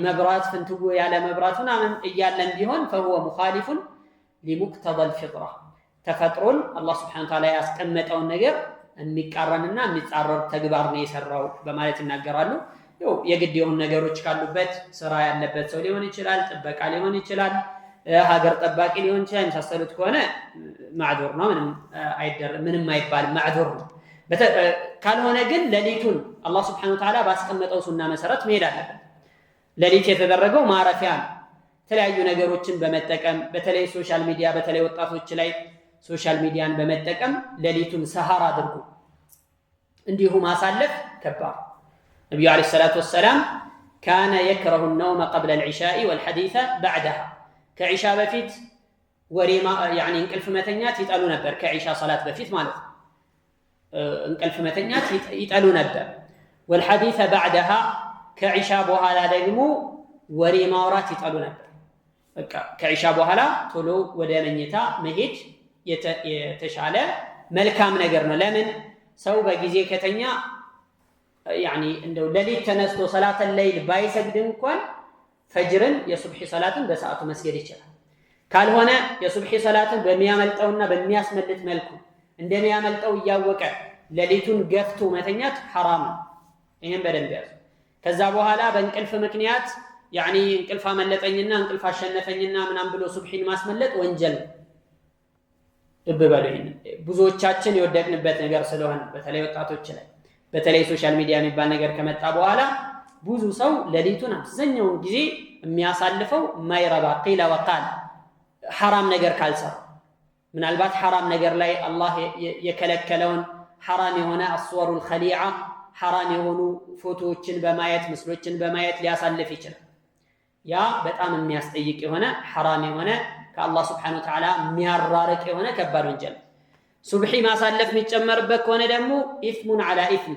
መብራት ፍንትው ያለ መብራት ምናምን እያለን ቢሆን فهو مخالف لمقتضى الفطرة ተፈጥሮን አላህ ሱብሓነሁ ወተዓላ ያስቀመጠውን ነገር የሚቃረንና የሚጻረር ተግባር ነው የሰራው በማለት ይናገራሉ። የግድ የሆኑ ነገሮች ካሉበት ስራ ያለበት ሰው ሊሆን ይችላል፣ ጥበቃ ሊሆን ይችላል፣ ሀገር ጠባቂ ሊሆን ይችላል። የመሳሰሉት ከሆነ ማዕዱር ነው፣ ምንም አይባልም፣ ማዕዱር ነው። ካልሆነ ግን ሌሊቱን አላህ ሱብሓነሁ ወተዓላ ባስቀመጠው ሱና መሰረት መሄድ አለበት። ሌሊት የተደረገው ማረፊያ ነው። የተለያዩ ነገሮችን በመጠቀም በተለይ ሶሻል ሚዲያ በተለይ ወጣቶች ላይ ሶሻል ሚዲያን በመጠቀም ሌሊቱን ሰሃር አድርጉ እንዲሁ ማሳለፍ ከባድ። ነብዩ አለይሂ ሰላቱ ወሰላም ካነ የክረሁ النوم قبل العشاء والحديث بعدها ከዒሻ በፊት ወሬ እንቅልፍ መተኛት ይጠሉ ነበር። ከዒሻ ሰላት በፊት ማለት ነው። እንቅልፍ መተኛት ይጠሉ ነበር። والحديث بعدها ከዒሻ በኋላ ደግሞ ወሬ ማውራት ይጠሉ ነበር። በቃ ከዒሻ በኋላ ቶሎ ወደ መኝታ መሄድ የተሻለ መልካም ነገር ነው። ለምን ሰው በጊዜ ከተኛ እንደው ሌሊት ተነስቶ ሰላተል ለይል ባይሰግድ እንኳን ፈጅርን የሱብሒ ሰላትን በሰዓቱ መስገድ ይችላል። ካልሆነ የሱብሒ ሰላትን በሚያመልጠውና በሚያስመልጥ መልኩ እንደሚያመልጠው እያወቀ ሌሊቱን ገፍቶ መተኛት ሐራም ነው። ይሄን በደንብ ያዙ። ከዛ በኋላ በእንቅልፍ ምክንያት እንቅልፍ አመለጠኝና እንቅልፍ አሸነፈኝና ምናምን ብሎ ሱብሒን ማስመለጥ ወንጀል ነው። ልብ በሉ። ብዙዎቻችን የወደቅንበት ነገር ስለሆነ በተለይ ወጣቶች ላይ በተለይ ሶሻል ሚዲያ የሚባል ነገር ከመጣ በኋላ ብዙ ሰው ሌሊቱን አብዛኛውን ጊዜ የሚያሳልፈው ማይረባ ቂለ ወቃል ሐራም ነገር ካልሰራ ምናልባት ሐራም ነገር ላይ አላህ የከለከለውን ሐራም የሆነ አስወሩል ኸሊዓ ሐራም የሆኑ ፎቶዎችን በማየት ምስሎችን በማየት ሊያሳልፍ ይችላል። ያ በጣም የሚያስጠይቅ የሆነ ሐራም የሆነ ከአላህ ሱብሓነሁ ወተዓላ የሚያራርቅ የሆነ ከባድ ወንጀል። ሱብሒ ማሳለፍ የሚጨመርበት ከሆነ ደግሞ ኢስሙን ዐላ ኢስም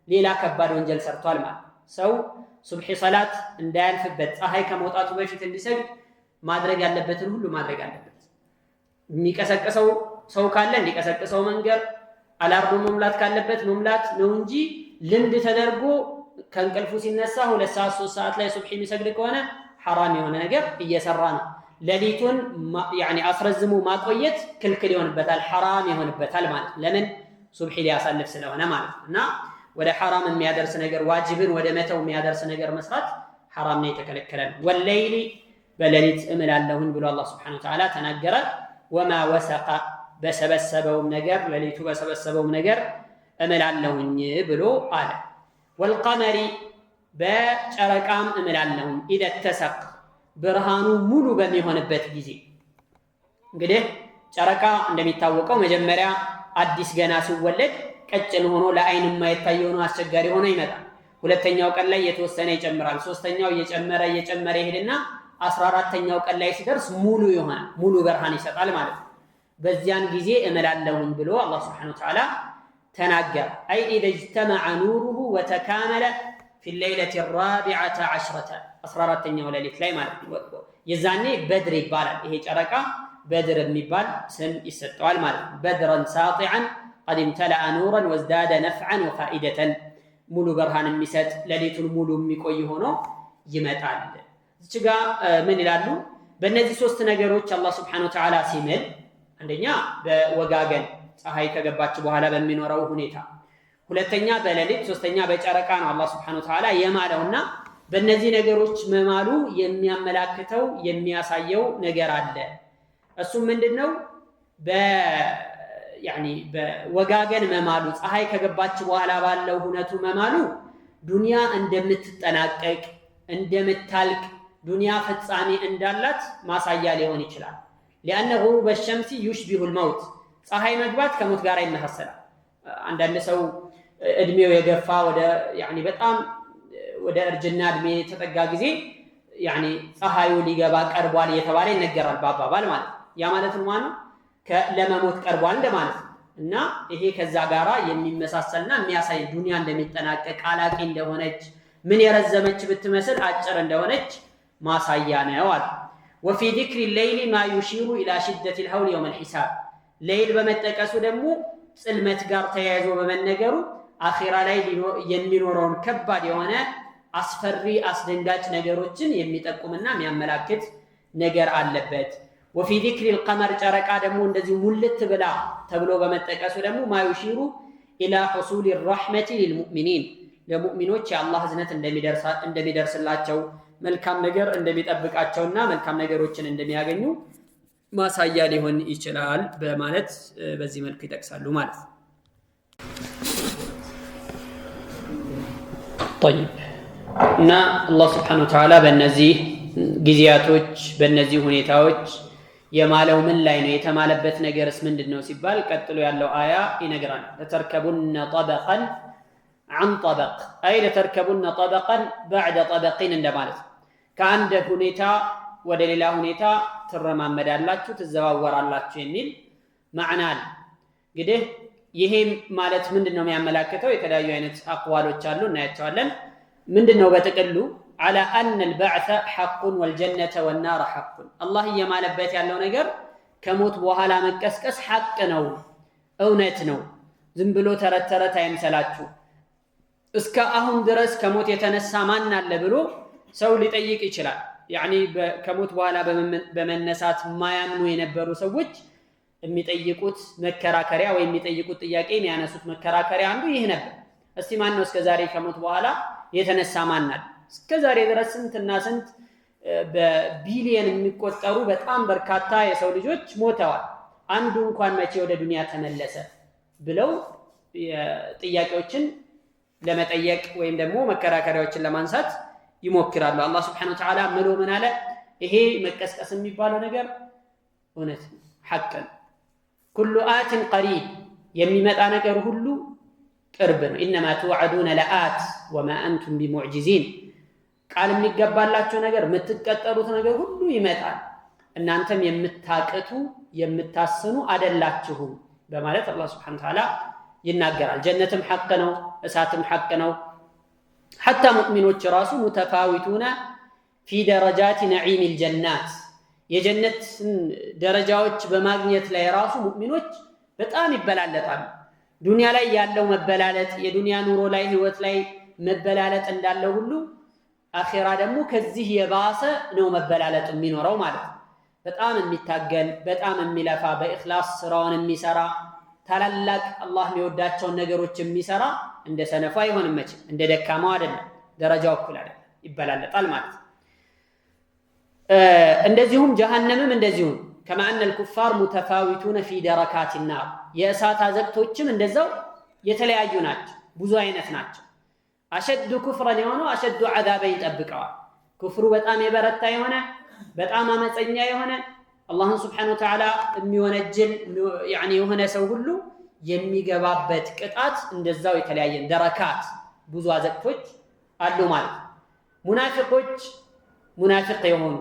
ሌላ ከባድ ወንጀል ሰርቷል ማለት። ሰው ሱብሒ ሰላት እንዳያልፍበት ፀሐይ ከመውጣቱ በፊት እንዲሰግድ ማድረግ ያለበትን ሁሉ ማድረግ አለበት። የሚቀሰቅሰው ሰው ካለ እንዲቀሰቅሰው መንገር፣ አላርም መሙላት ካለበት መሙላት ነው እንጂ ልምድ ተደርጎ ከእንቅልፉ ሲነሳ 2 ሰዓት 3 ሰዓት ላይ ሱብሒ የሚሰግድ ከሆነ ሐራም የሆነ ነገር እየሰራ ነው። ሌሊቱን አስረዝሙ ማቆየት ክልክል ይሆንበታል፣ ሐራም ይሆንበታል ማለት ለምን ሱብሒ ሊያሳልፍ ስለሆነ ማለት እና ወደ ሐራም የሚያደርስ ነገር ዋጅብን ወደ መተው የሚያደርስ ነገር መስራት ሐራም ነው፣ የተከለከለ ነው። ወለይሊ በሌሊት እምላለሁኝ ብሎ አላህ ሱብሓነሁ ወተዓላ ተናገረ። ወማ ወሰቀ በሰበሰበውም ነገር ሌሊቱ በሰበሰበውም ነገር እምላለሁኝ ብሎ አለ። ወልቀመሪ በጨረቃም እምላለሁኝ ኢዘ ተሰቅ ብርሃኑ ሙሉ በሚሆንበት ጊዜ። እንግዲህ ጨረቃ እንደሚታወቀው መጀመሪያ አዲስ ገና ሲወለድ ቀጭን ሆኖ ለአይን የማይታይ ሆኖ አስቸጋሪ ሆኖ ይመጣል። ሁለተኛው ቀን ላይ የተወሰነ ይጨምራል። ሶስተኛው እየጨመረ ይሄድና 14ኛው ቀን ላይ ሲደርስ ሙሉ ይሆናል፣ ሙሉ ብርሃን ይሰጣል ማለት ነው። በዚያን ጊዜ እምላለሁኝ ብሎ አላህ ሱብሓነሁ ወተዓላ ተናገረ። አይ ኢዘ እጅተመዐ ኑሩሁ ወተካመለ ፊ ሌይለቲ ራቢዐተ ዐሽረተ 14ኛው ሌሊት ላይ ማለት ነው። የዛኔ በድር ይባላል። ይሄ ጨረቃ በድር የሚባል ስም ይሰጠዋል ማለት ነው። በድረን ሳጢዐን ቀድ እምተለዐ ኑረን ወዝዳደ ነፍዐን ወፋኢደተን ሙሉ ብርሃን የሚሰጥ ሌሊቱን ሙሉ የሚቆይ ሆኖ ይመጣል። እዚህ ጋር ምን ይላሉ? በእነዚህ ሶስት ነገሮች አላህ Subhanahu Wa Ta'ala ሲምል አንደኛ በወጋገን ፀሐይ ከገባች በኋላ በሚኖረው ሁኔታ፣ ሁለተኛ በሌሊት፣ ሶስተኛ በጨረቃ ነው አላህ Subhanahu Wa Ta'ala የማለውና በእነዚህ ነገሮች መማሉ የሚያመላክተው የሚያሳየው ነገር አለ። እሱም ምንድነው? በወጋገን መማሉ ፀሐይ ከገባች በኋላ ባለው ሁነቱ መማሉ ዱንያ እንደምትጠናቀቅ እንደምታልቅ ዱንያ ፍጻሜ እንዳላት ማሳያ ሊሆን ይችላል። لأن غروب الشمس يشبه الموت ፀሐይ መግባት ከሞት ጋር ይመሳሰላል። አንዳንድ ሰው እድሜው የገፋ በጣም ወደ እርጅና እድሜ ተጠጋ ጊዜ ፀሐዩ ሊገባ ቀርቧል እየተባለ ይነገራል በአባባል ማለት ነው። ያ ማለት ነው ለመሞት ቀርቧል እንደማለት ነው። እና ይሄ ከዛ ጋራ የሚመሳሰልና የሚያሳይ ዱንያ እንደሚጠናቀቅ አላቂ እንደሆነች ምን የረዘመች ብትመስል አጭር እንደሆነች ማሳያ ነው አለ። وفي ذكر الليل ما يشير الى شده الهول يوم الحساب ليل በመጠቀሱ ደግሞ ጽልመት ጋር ተያይዞ በመነገሩ አኺራ ላይ የሚኖረውን ከባድ የሆነ አስፈሪ አስደንጋጭ ነገሮችን የሚጠቁምና የሚያመላክት ነገር አለበት። وفي ذكر القمر ጨረቃ ደግሞ እንደዚህ ሙልት ብላ ተብሎ በመጠቀሱ ደግሞ ما يشير الى حصول الرحمه للمؤمنين ለሙእሚኖች የአላህ እዝነት እንደሚደርስላቸው መልካም ነገር እንደሚጠብቃቸውና መልካም ነገሮችን እንደሚያገኙ ማሳያ ሊሆን ይችላል በማለት በዚህ መልኩ ይጠቅሳሉ ማለት ነው። طيب እና አላህ Subhanahu Wa Ta'ala በእነዚህ ጊዜያቶች በእነዚህ ሁኔታዎች የማለው ምን ላይ ነው? የተማለበት ነገርስ ምንድነው ሲባል ቀጥሎ ያለው አያ ይነግራል። ለተርከቡነ طبقا عن طبق أي لتركبن طبقا بعد طبقين እንደማለት ከአንድ ሁኔታ ወደ ሌላ ሁኔታ ትረማመዳላችሁ ትዘዋወራላችሁ የሚል ማዕና አለ። እንግዲህ ይሄ ማለት ምንድነው የሚያመላክተው? የተለያዩ አይነት አቅዋሎች አሉ እናያቸዋለን። ምንድነው በጥቅሉ على أن البعث حق والجنة والنار حق الله የማለበት ያለው ነገር ከሞት በኋላ መቀስቀስ ሐቅ ነው፣ እውነት ነው። ዝም ብሎ ተረት አይምሰላችሁ። እስከ አሁን ድረስ ከሞት የተነሳ ማን አለ ብሎ ሰው ሊጠይቅ ይችላል። ከሞት በኋላ በመነሳት ማያምኑ የነበሩ ሰዎች የሚጠይቁት መከራከሪያ ወይ የሚጠይቁት ጥያቄ የሚያነሱት መከራከሪያ አንዱ ይህ ነበር። እስቲ ማን ነው እስከዛሬ ከሞት በኋላ የተነሳ ማን አለ? እስከዛሬ ድረስ ስንትና ስንት በቢሊየን የሚቆጠሩ በጣም በርካታ የሰው ልጆች ሞተዋል። አንዱ እንኳን መቼ ወደ ዱንያ ተመለሰ ብለው ጥያቄዎችን ለመጠየቅ ወይም ደግሞ መከራከሪያዎችን ለማንሳት ይሞክራሉ። አላህ Subhanahu Wa Ta'ala ምን አለ? ይሄ መቀስቀስ የሚባለው ነገር እውነት ነው፣ ሐቅ ነው። ኩሉ አትን ቀሪብ የሚመጣ ነገር ሁሉ ቅርብ ነው። ኢነማ ተውዐዱነ ለአት ወማ አንቱም ቢሙዕጂዚን ቃል የሚገባላችሁ ነገር የምትቀጠሩት ነገር ሁሉ ይመጣል፣ እናንተም የምታቀቱ የምታስኑ አይደላችሁም በማለት አላህ Subhanahu Wa Ta'ala ይናገራል። ጀነትም ሐቅ ነው፣ እሳትም ሐቅ ነው። حتى ሙእሚኖች ራሱ متفاوتون في درجات نعيم الجنات የጀነት ደረጃዎች በማግኘት ላይ ራሱ ሙእሚኖች በጣም ይበላለጣሉ። ዱንያ ላይ ያለው መበላለጥ የዱንያ ኑሮ ላይ ህይወት ላይ መበላለጥ እንዳለው ሁሉ አኺራ ደግሞ ከዚህ የባሰ ነው መበላለጥ የሚኖረው ማለት ነው። በጣም የሚታገል በጣም የሚለፋ በእኽላስ ስራውን የሚሰራ ታላላቅ አላህ የሚወዳቸውን ነገሮች የሚሰራ እንደ ሰነፋ አይሆንም፣ መቼ እንደ ደካማው አይደለም፣ ደረጃው እኩል አይደለም፣ ይበላለጣል ማለት ነው። እንደዚሁም ጀሃነምም እንደዚሁም كما ان الكفار متفاوتون في دركات النار የእሳት አዘቅቶችም እንደዛው የተለያዩ ናቸው፣ ብዙ አይነት ናቸው። አሸዱ ኩፍረን የሆነው አሸዱ عذاب ይጠብቀዋል። ኩፍሩ በጣም የበረታ የሆነ በጣም አመፀኛ የሆነ አላህን Subhanahu Wa Ta'ala የሚወነጅል የሆነ ሰው ሁሉ የሚገባበት ቅጣት እንደዛው የተለያየ ደረካት ብዙ አዘቅቶች አሉ ማለት ነው። ሙናፊቅ የሆኑ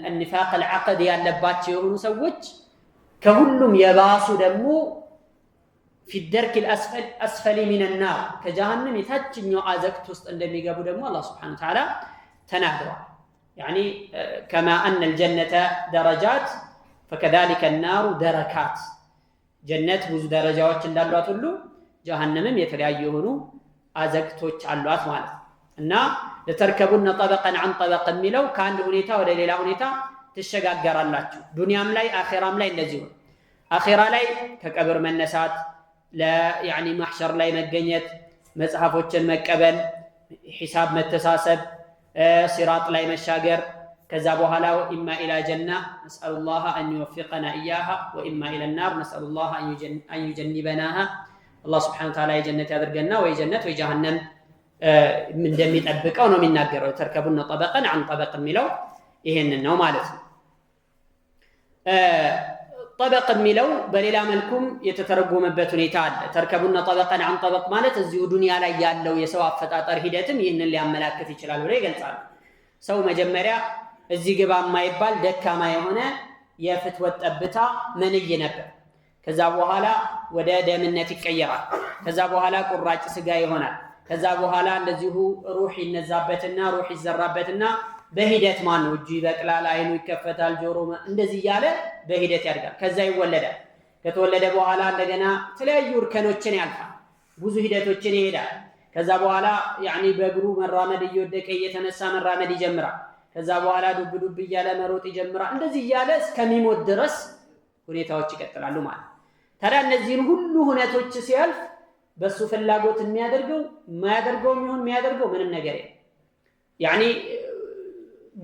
النفاق العقدي ያለባቸው የሆኑ ሰዎች ከሁሉም የባሱ ደግሞ في الدرك الأسفل من النار ከጀሃነም የታችኛው አዘቅት ውስጥ እንደሚገቡ ደግሞ አላህ Subhanahu Wa Ta'ala ተናግሯል። كما أن الجنة درجات فكذلك النار دركات ጀነት ብዙ ደረጃዎች እንዳሏት ሁሉ ጀሃነምም የተለያዩ የሆኑ አዘቅቶች አሏት ማለት ነው። እና ለተርከቡነ ጠበቀን عن ጠበቅ የሚለው ከአንድ ሁኔታ ወደ ሌላ ሁኔታ ትሸጋገራላችሁ። ዱንያም ላይ አኺራም ላይ እንደዚህ ነው። አኺራ ላይ ከቀብር መነሳት፣ ለያኒ ማህሸር ላይ መገኘት፣ መጽሐፎችን መቀበል፣ ሒሳብ መተሳሰብ፣ ሲራጥ ላይ መሻገር፣ ከዛ በኋላ ኢማ ኢላ ጀና ነስአሉላህ አን ይወፊቀና ኢያሃ ወኢማ ኢላ النار ነስአሉላህ አን ይጀንበናሃ። አላህ ሱብሓነሁ ወተዓላ የጀነት ያድርገና ወይ ጀነት ወይ ጀሃነም እንደሚጠብቀው ነው የሚናገረው። ተርከቡነ ጠበቀን عن ጠበቅ የሚለው ይሄንን ነው ማለት ነው። ጠበቅ የሚለው በሌላ መልኩም የተተረጎመበት ሁኔታ አለ። ተርከቡነ ጠበቀን عن ጠበቅ ማለት እዚሁ ዱንያ ላይ ያለው የሰው አፈጣጠር ሂደትም ይህንን ሊያመላክት ይችላል ብለው ይገልጻሉ። ሰው መጀመሪያ እዚህ ግባ የማይባል ደካማ የሆነ የፍትወት ጠብታ መንይ ነበር። ከዛ በኋላ ወደ ደምነት ይቀየራል። ከዛ በኋላ ቁራጭ ስጋ ይሆናል። ከዛ በኋላ እንደዚሁ ሩህ ይነዛበትና ሩህ ይዘራበትና በሂደት ማነው እጁ ይበቅላል፣ አይኑ ይከፈታል፣ ጆሮ እንደዚህ ያለ በሂደት ያድጋል። ከዛ ይወለዳል። ከተወለደ በኋላ እንደገና የተለያዩ እርከኖችን ያልፋል፣ ብዙ ሂደቶችን ይሄዳል። ከዛ በኋላ ያኒ በእግሩ መራመድ እየወደቀ እየተነሳ መራመድ ይጀምራል። ከዛ በኋላ ዱብ ዱብ እያለ መሮጥ ይጀምራል። እንደዚህ እያለ እስከሚሞት ድረስ ሁኔታዎች ይቀጥላሉ ማለት። ታዲያ እነዚህን ሁሉ ሁኔታዎች ሲያልፍ በሱ ፍላጎት የሚያደርገው የማያደርገው ይሁን የሚያደርገው ምንም ነገር የለም። ያኒ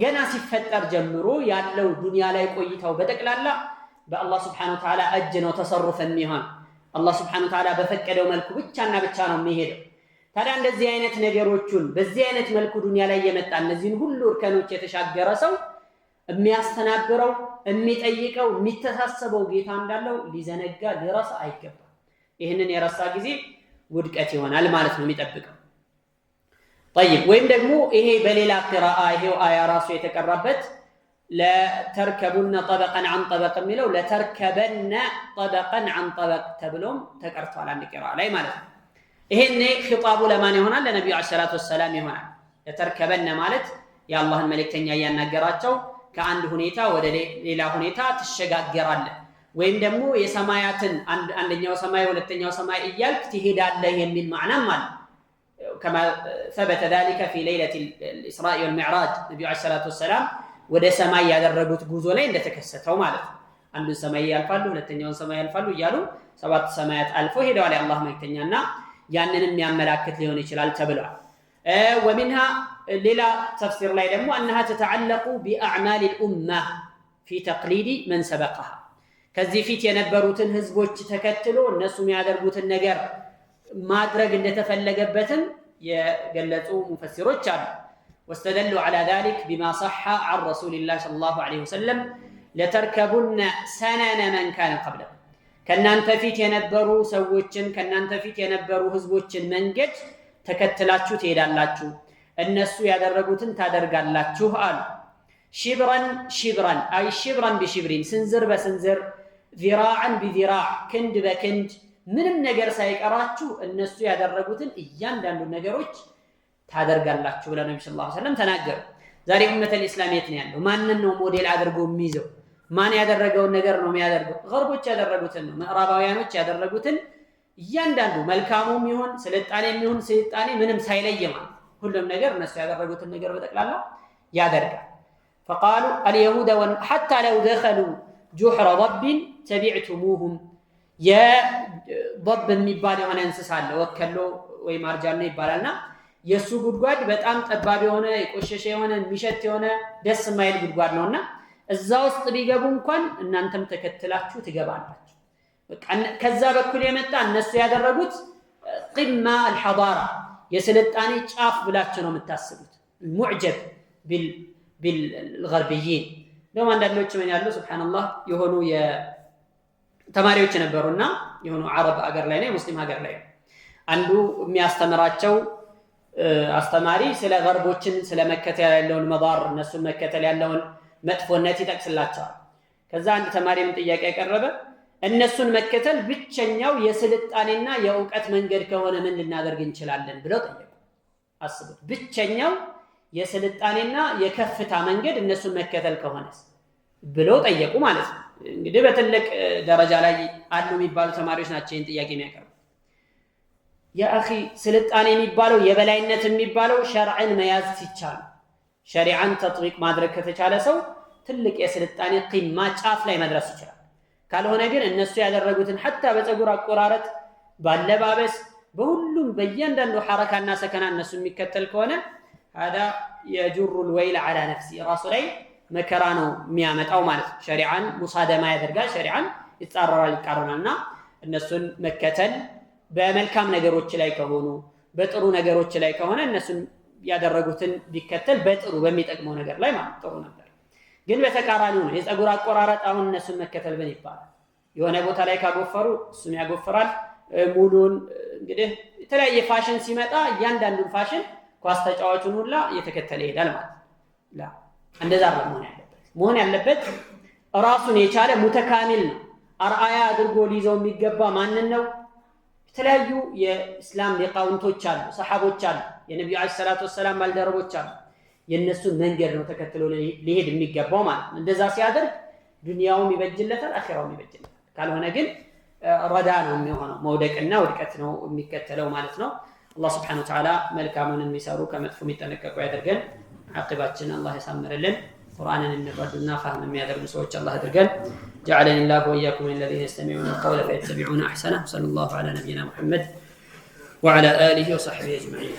ገና ሲፈጠር ጀምሮ ያለው ዱንያ ላይ ቆይታው በጠቅላላ በአላህ Subhanahu Wa Ta'ala እጅ ነው ተሰሩፍ የሚሆን። አላህ Subhanahu Wa Ta'ala በፈቀደው መልኩ ብቻና ብቻ ነው የሚሄደው። ታዲያ እንደዚህ አይነት ነገሮችን በዚህ አይነት መልኩ ዱንያ ላይ የመጣ እነዚህን ሁሉ እርከኖች የተሻገረ ሰው የሚያስተናግረው የሚጠይቀው የሚተሳሰበው ጌታ እንዳለው ሊዘነጋ ሊረሳ አይገባም። ይህንን የረሳ ጊዜ ውድቀት ይሆናል ማለት ነው የሚጠብቀው። طيب ወይም ደግሞ ይሄ በሌላ ቂራአ ይሄው አያ ራሱ የተቀራበት ለተርከቡነ ጠበቀን عن ጠበቅ የሚለው ለተርከበነ ጠበቀን عن ጠበቅ ተብሎም ተቀርቷል አንድ ቂራአ ላይ ማለት ነው። ይሄኔ ኺጣቡ ለማን ይሆናል? ለነብዩ አለይሂ ሰላቱ ወሰላም ይሆናል። ለተርከበነ ማለት የአላህን መልእክተኛ እያናገራቸው ከአንድ ሁኔታ ወደ ሌላ ሁኔታ ትሸጋገራለህ ወይም ደግሞ የሰማያትን አንደኛው ሰማይ ሁለተኛው ሰማይ እያልክ ትሄዳለህ የሚል ማዕናም አለ። كما ثبت ذلك في ليلة الإسراء والمعراج النبي عليه الصلاة والسلام ወደ ሰማይ ያደረጉት ጉዞ ላይ እንደተከሰተው ማለት ነው። አንዱን ሰማይ ያልፋሉ፣ ሁለተኛውን ሰማይ ያልፋሉ እያሉ ሰባት ሰማያት አልፈው ሄደዋል የአላህ መልእክተኛና ያንንም የሚያመላክት ሊሆን ይችላል ተብሏል። ومنها ሌላ ተፍሲር ላይ ደግሞ انها تتعلق باعمال الامه في تقليد من سبقها ከዚህ ፊት የነበሩትን ህዝቦች ተከትሎ እነሱ የሚያደርጉትን ነገር ማድረግ እንደተፈለገበትም የገለጹ ሙፈሲሮች አሉ። واستدلوا على ذلك بما صح عن رسول الله صلى الله عليه وسلم لتركبن سنن من كان قبلكم ከናንተ ፊት የነበሩ ሰዎችን ከናንተ ፊት የነበሩ ህዝቦችን መንገድ ተከትላችሁ ትሄዳላችሁ፣ እነሱ ያደረጉትን ታደርጋላችሁ አሉ። ሽብራን ሽብራን አይ ሽብራን በሽብሪን ስንዝር በስንዝር ذراعا بذراع ክንድ በክንድ ምንም ነገር ሳይቀራችሁ እነሱ ያደረጉትን እያንዳንዱ ነገሮች ታደርጋላችሁ ብለው ነብዩ ሰለላሁ ዐለይሂ ወሰለም ተናገሩ። ዛሬ ኡመተል ኢስላም የት ነው ያለው? ማንን ነው ሞዴል አድርጎ የሚይዘው? ማን ያደረገውን ነገር ነው የሚያደርገው? ገርቦች ያደረጉትን ነው፣ ምዕራባውያኖች ያደረጉትን እያንዳንዱ መልካሙም ይሁን ስልጣኔም ይሁን ስልጣኔ ምንም ሳይለይ ማለት ሁሉም ነገር እነሱ ያደረጉትን ነገር በጠቅላላ ያደርጋል። فقالوا اليهود حتى لو دخلوا جحر ضب تبعتموهم የضب የሚባል የሆነ እንስሳ አለ ወከሎ ወይ ማርጃን ነው ይባላልና የሱ ጉድጓድ በጣም ጠባብ የሆነ የቆሸሸ የሆነ የሚሸት የሆነ ደስ የማይል ጉድጓድ ነውና እዛ ውስጥ ቢገቡ እንኳን እናንተም ተከትላችሁ ትገባላችሁ። በቃ ከዛ በኩል የመጣ እነሱ ያደረጉት ቅማ الحضاره የስልጣኔ ጫፍ ብላችሁ ነው የምታስቡት። ሙዕጀብ بالغربيين ነው አንዳንዶች ምን ያለው ሱብሃንአላህ የሆኑ ተማሪዎች ነበሩና የሆኑ አረብ ሀገር ላይ ነው ሙስሊም ሀገር ላይ አንዱ የሚያስተምራቸው አስተማሪ ስለ ገርቦችን ስለ መከተል ያለውን መዳር እነሱ መከተል ያለውን መጥፎነት ይጠቅስላቸዋል። ከዛ አንድ ተማሪ ምን ጥያቄ ያቀረበ እነሱን መከተል ብቸኛው የስልጣኔና የእውቀት መንገድ ከሆነ ምን ልናደርግ እንችላለን ብለው ጠየቁ። አስቡት፣ ብቸኛው የስልጣኔና የከፍታ መንገድ እነሱን መከተል ከሆነስ ብለው ጠየቁ ማለት ነው። እንግዲህ በትልቅ ደረጃ ላይ አሉ የሚባሉ ተማሪዎች ናቸው ይህን ጥያቄ የሚያቀርቡ። ያ አኺ ስልጣኔ የሚባለው የበላይነት የሚባለው ሸርዕን መያዝ ሲቻል ሸሪዓን ተጥቢቅ ማድረግ ከተቻለ ሰው ትልቅ የስልጣኔ ቂማ ጫፍ ላይ መድረስ ይችላል። ካልሆነ ግን እነሱ ያደረጉትን ሐታ በፀጉር አቆራረጥ ባለባበስ በሁሉም በእያንዳንዱ ሐረካና ሰከና እነሱ የሚከተል ከሆነ هذا يجر الويل على نفسه ራሱ ላይ መከራ ነው የሚያመጣው ማለት ነው። ሸሪዓን ሙሳደማ ያደርጋል፣ ሸሪዓን ይጻረራል፣ ይቃረናልና እነሱን መከተል በመልካም ነገሮች ላይ ከሆኑ በጥሩ ነገሮች ላይ ከሆነ እነሱን ያደረጉትን ቢከተል በጥሩ በሚጠቅመው ነገር ላይ ማለት ጥሩ ነበር። ግን በተቃራኒው ነው የፀጉር አቆራረጥ አሁን እነሱን መከተል ምን ይባላል? የሆነ ቦታ ላይ ካጎፈሩ እሱም ያጎፍራል። ሙሉን እንግዲህ የተለያየ ፋሽን ሲመጣ እያንዳንዱን ፋሽን ኳስ ተጫዋቹን ሁላ እየተከተለ ይሄዳል ማለት ላ እንደዛ መሆን ያለበት ራሱን የቻለ ሙተካሚል ነው። አርአያ አድርጎ ሊይዘው የሚገባ ማንን ነው? የተለያዩ የእስላም ሊቃውንቶች አሉ፣ ሰሃቦች አሉ፣ የነብዩ አለይሂ ሰላቱ ወሰላም ባልደረቦች አሉ። የነሱን መንገድ ነው ተከትሎ ሊሄድ የሚገባው ማለት ነው። እንደዛ ሲያደርግ ዱንያውም ይበጅለታል፣ አኺራውም ይበጅለታል። ካልሆነ ግን ረዳ ነው የሚሆነው፣ መውደቅና ውድቀት ነው የሚከተለው ማለት ነው። አላህ Subhanahu Wa Ta'ala መልካሙን የሚሰሩ ከመጥፎ የሚጠነቀቁ ያደርገን። አቂባችንን አላህ ያሳምርልን። ቁርአንን እንረዱና ፋህም የሚያደርጉ ሰዎች አላህ ያድርገን። جعلني الله وإياكم من الذين يستمعون القول فيتبعون أحسنه. صلى الله على نبينا محمد وعلى آله وصحبه أجمعين.